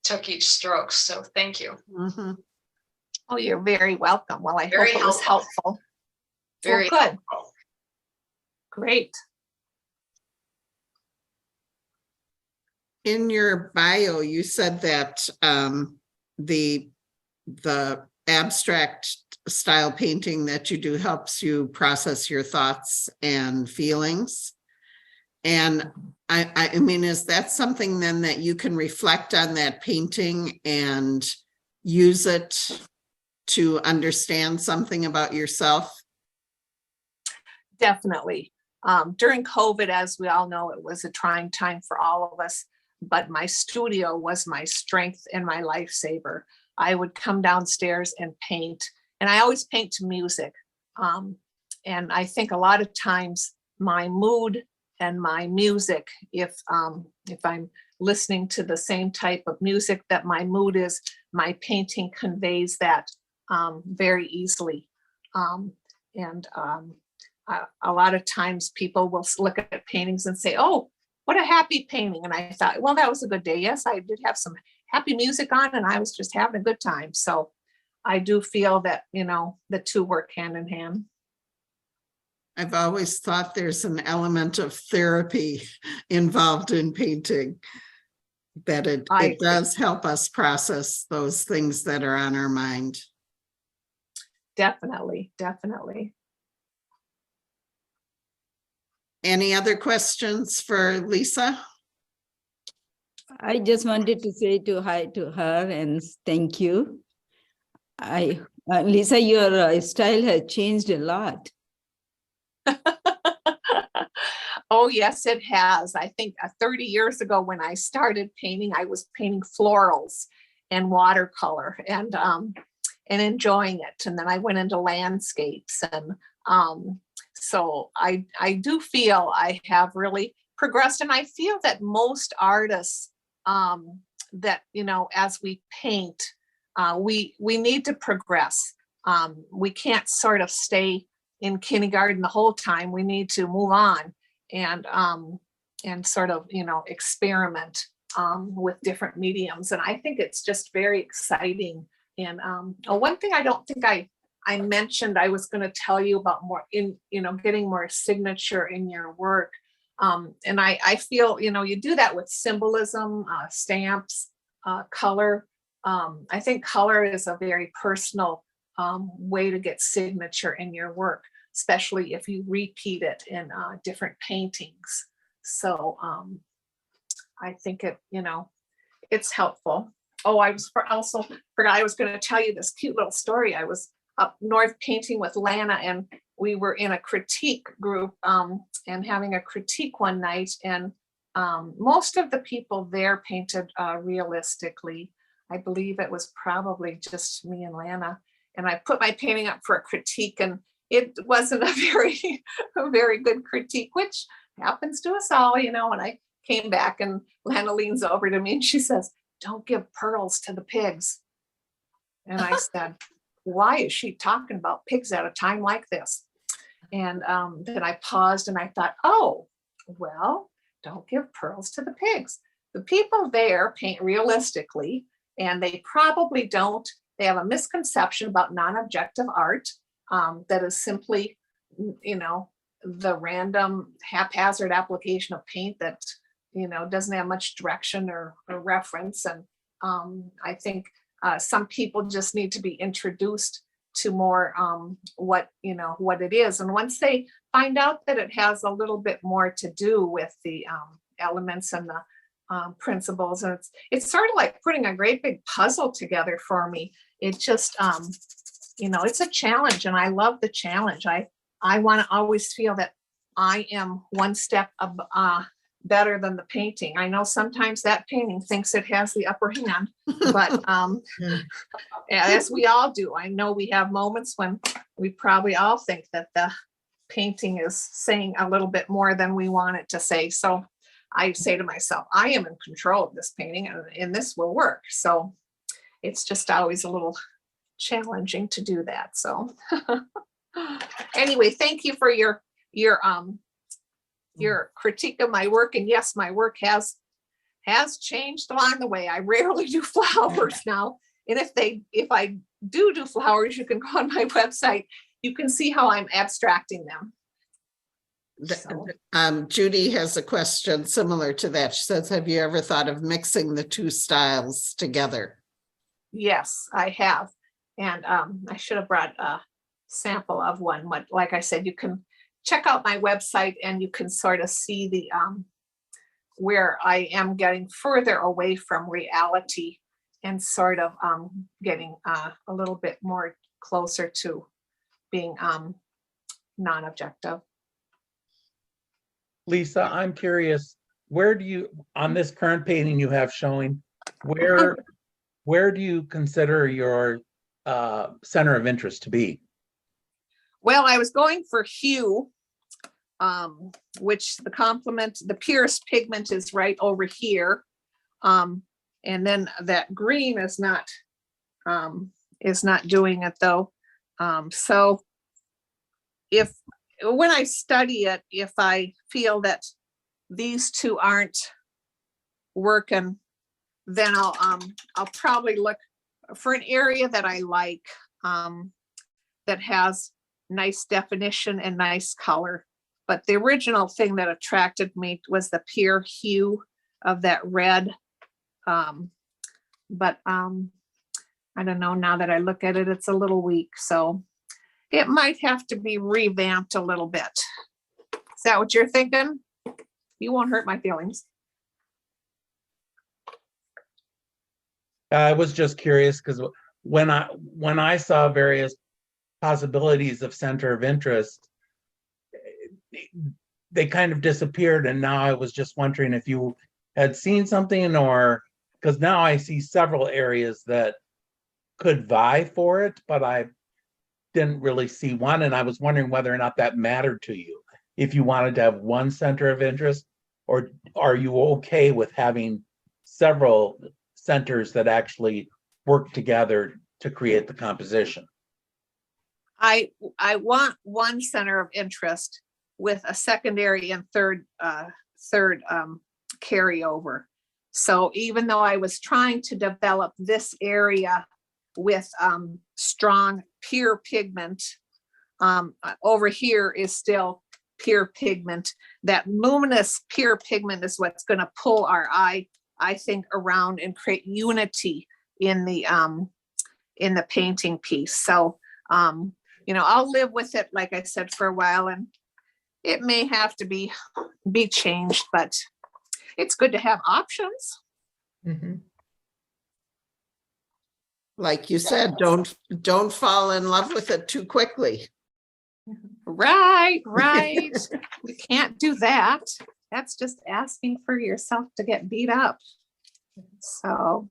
took each stroke. So thank you. Mm-hmm. Oh, you're very welcome. Well, I Very hope it was helpful. Very well, good. helpful. Great. In your bio, you said that the abstract style painting that you do helps you process your thoughts and feelings. And I mean, is that something then that you can reflect on that painting and use it to understand something about yourself? Definitely. During COVID, as we all know, it was a trying time for all of us, but my studio was my strength and my lifesaver. I would come downstairs and paint, and I always paint to music. And I think a lot of times my mood and my music, if I'm listening to the same type of music that my mood is, my painting conveys that very easily. A lot of times people will look at paintings and say, oh, what a happy painting. And I thought, well, that was a good day. Yes, I did have some happy music on and I was just having a good time. So I do feel that, you know, the two work hand in hand. I've always thought there's an element of therapy involved in painting, that it does help us process those things that are on our mind. Definitely, definitely. Any other questions for Lisa? I just wanted to say hi to her and thank you. Lisa, your style has changed a lot. Oh, yes, it has. I think 30 years ago when I started painting, I was painting florals and watercolor and enjoying it. And then I went into landscapes. And so I do feel I have really progressed. And I feel that most artists that, you know, as we paint, we need to progress. we can't sort of stay in kindergarten the whole time. We need to move on and sort of, experiment with different mediums. And I think it's just very exciting. And one thing I don't think I mentioned, I was going to tell you about more getting more signature in your work. And I feel, you do that with symbolism, stamps, color. I think color is a very personal way to get signature in your work, especially if you repeat it in different paintings. So I think it's helpful. Oh, I also forgot I was going to tell you this cute little story. I was up north painting with Lana, and we were in a critique group and having a critique one night, and most of the people there painted realistically. I believe it was probably just me and Lana, and I put my painting up for a critique, and it wasn't a very good critique, which happens to us all, and I came back and Lana leans over to me and she says, "Don't give pearls to the pigs." And I said, "Why is she talking about pigs at a time like this?" And then I paused and I thought, oh, well, don't give pearls to the pigs. The people there paint realistically, and they probably don't. They have a misconception about non-objective art that is simply, the random haphazard application of paint that, doesn't have much direction or reference. And I think some people just need to be introduced to more what it is. And once they find out that it has a little bit more to do with the elements and the principles, and it's sort of like putting a great big puzzle together for me. It just, it's a challenge, and I love the challenge. I want to always feel that I am one step better than the painting. I know sometimes that painting thinks it has the upper hand, but as we all do, I know we have moments when we probably all think that the painting is saying a little bit more than we want it to say. So I say to myself, I am in control of this painting, and this will work. So it's just always a little challenging to do that. So anyway, thank you for your critique of my work. And yes, my work has changed along the way. I rarely do flowers now. And if I do flowers, you can go on my website. You can see how I'm abstracting them. So. Judy has a question similar to that. She says, have you ever thought of mixing the two styles together? Yes, I have. And I should have brought a sample of one. Like I said, you can check out my website and you can sort of see the where I am getting further away from reality and sort of getting a little bit more closer to being non-objective. Lisa, I'm curious, where do you, on this current painting you have showing, where do you consider your center of interest to be? Well, I was going for hue, which the purest pigment is right over here. And then that green is not doing it though. So when I study it, if I feel that these two aren't working, then I'll probably look for an area that I like, that has nice definition and nice color. But the original thing that attracted me was the pure hue of that red. But I don't know, now that I look at it, it's a little weak. So it might have to be revamped a little bit. Is that what you're thinking? You won't hurt my feelings. I was just curious because when I saw various possibilities of center of interest, they kind of disappeared, and now I was just wondering if you had seen something, or because now I see several areas that could vie for it, but I didn't really see one, and I was wondering whether or not that mattered to you, if you wanted to have one center of interest, or are you okay with having several centers that actually work together to create the composition? I want one center of interest with a secondary and third carryover. So even though I was trying to develop this area with strong pure pigment, over here is still pure pigment. That luminous pure pigment is what's going to pull our eye, I think, around and create unity in the painting piece. So you know, I'll live with it, like I said, for a while, and it may have to be changed, but it's good to have options. Like you said, don't fall in love with it too quickly. Right. You can't do that. That's just asking for yourself to get beat up. So.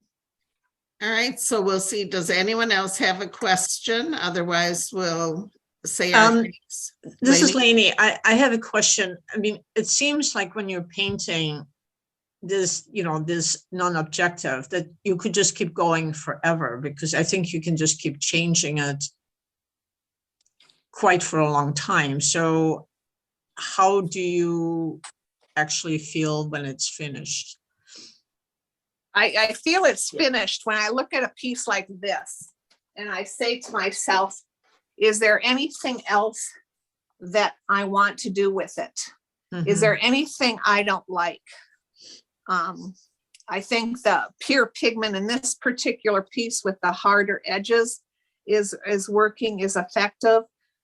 All right, so we'll see. Does anyone else have a question? Otherwise, we'll say our thanks. This is Lainey? Lainey. I have a question. I mean, it seems like when you're painting this, you know, this non-objective, that you could just keep going forever, because I think you can just keep changing it quite for a long time. So how do you actually feel when it's finished? I feel it's finished when I look at a piece like this and I say to myself, is there anything else that I want to do with it? Is there anything I don't like? I think the pure pigment in this particular piece with the harder edges is working, is effective.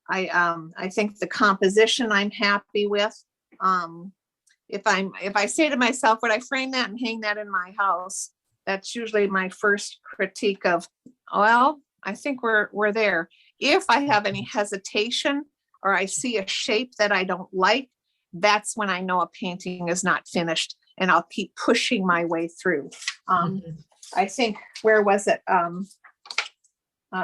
I think the composition I'm happy with. If I say to myself, would I frame that and hang that in my house? That's usually my first critique of, well, I think we're there. If I have any hesitation or I see a shape that I don't like, that's when I know a painting is not finished, and I'll keep pushing my way through. I think, where was it?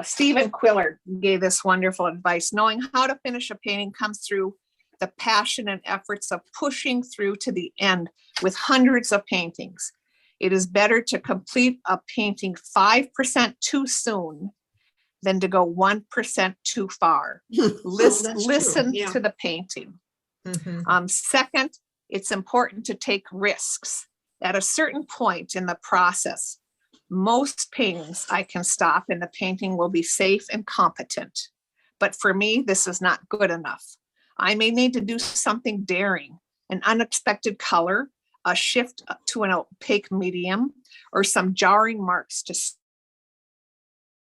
Stephen Quiller gave this wonderful advice. Knowing how to finish a painting comes through the passion and efforts of pushing through to the end with hundreds of paintings. It is better to complete a painting 5% too soon than to go 1% too far. Listen to the painting. Second, it's important to take risks. At a certain point in the process, most paintings I can stop and the painting will be safe and competent. But for me, this is not good enough. I may need to do something daring, an unexpected color, a shift to an opaque medium, or some jarring marks to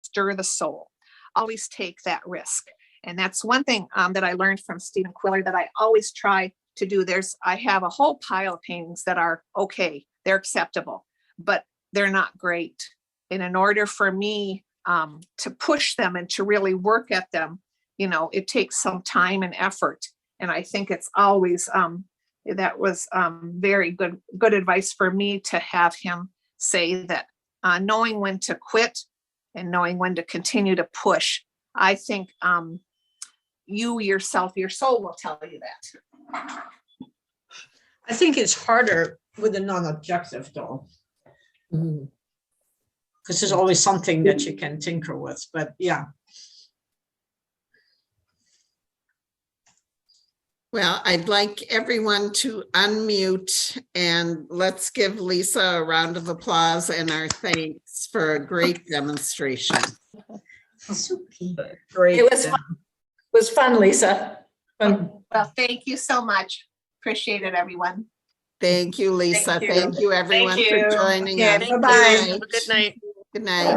stir the soul. Always take that risk. And that's one thing that I learned from Stephen Quiller that I always try to do. I have a whole pile of paintings that are okay, they're acceptable, but they're not great. And in order for me to push them and to really work at them, you know, it takes some time and effort. And I think it's always, that was very good advice for me to have him say that, knowing when to quit and knowing when to continue to push. I think you yourself, your soul will tell you that. I think it's harder with a non-objective though. Because there's always something that you can tinker with, but yeah. Well, I'd like everyone to unmute and let's give Lisa a round of applause and our thanks for a great demonstration. Great. It was fun, Lisa. Fun. Well, thank you so much. Appreciate it, everyone. Thank you, Lisa. Thank you. Thank you, everyone, Thank for you. joining Yeah, us. bye-bye. Good night. Good night.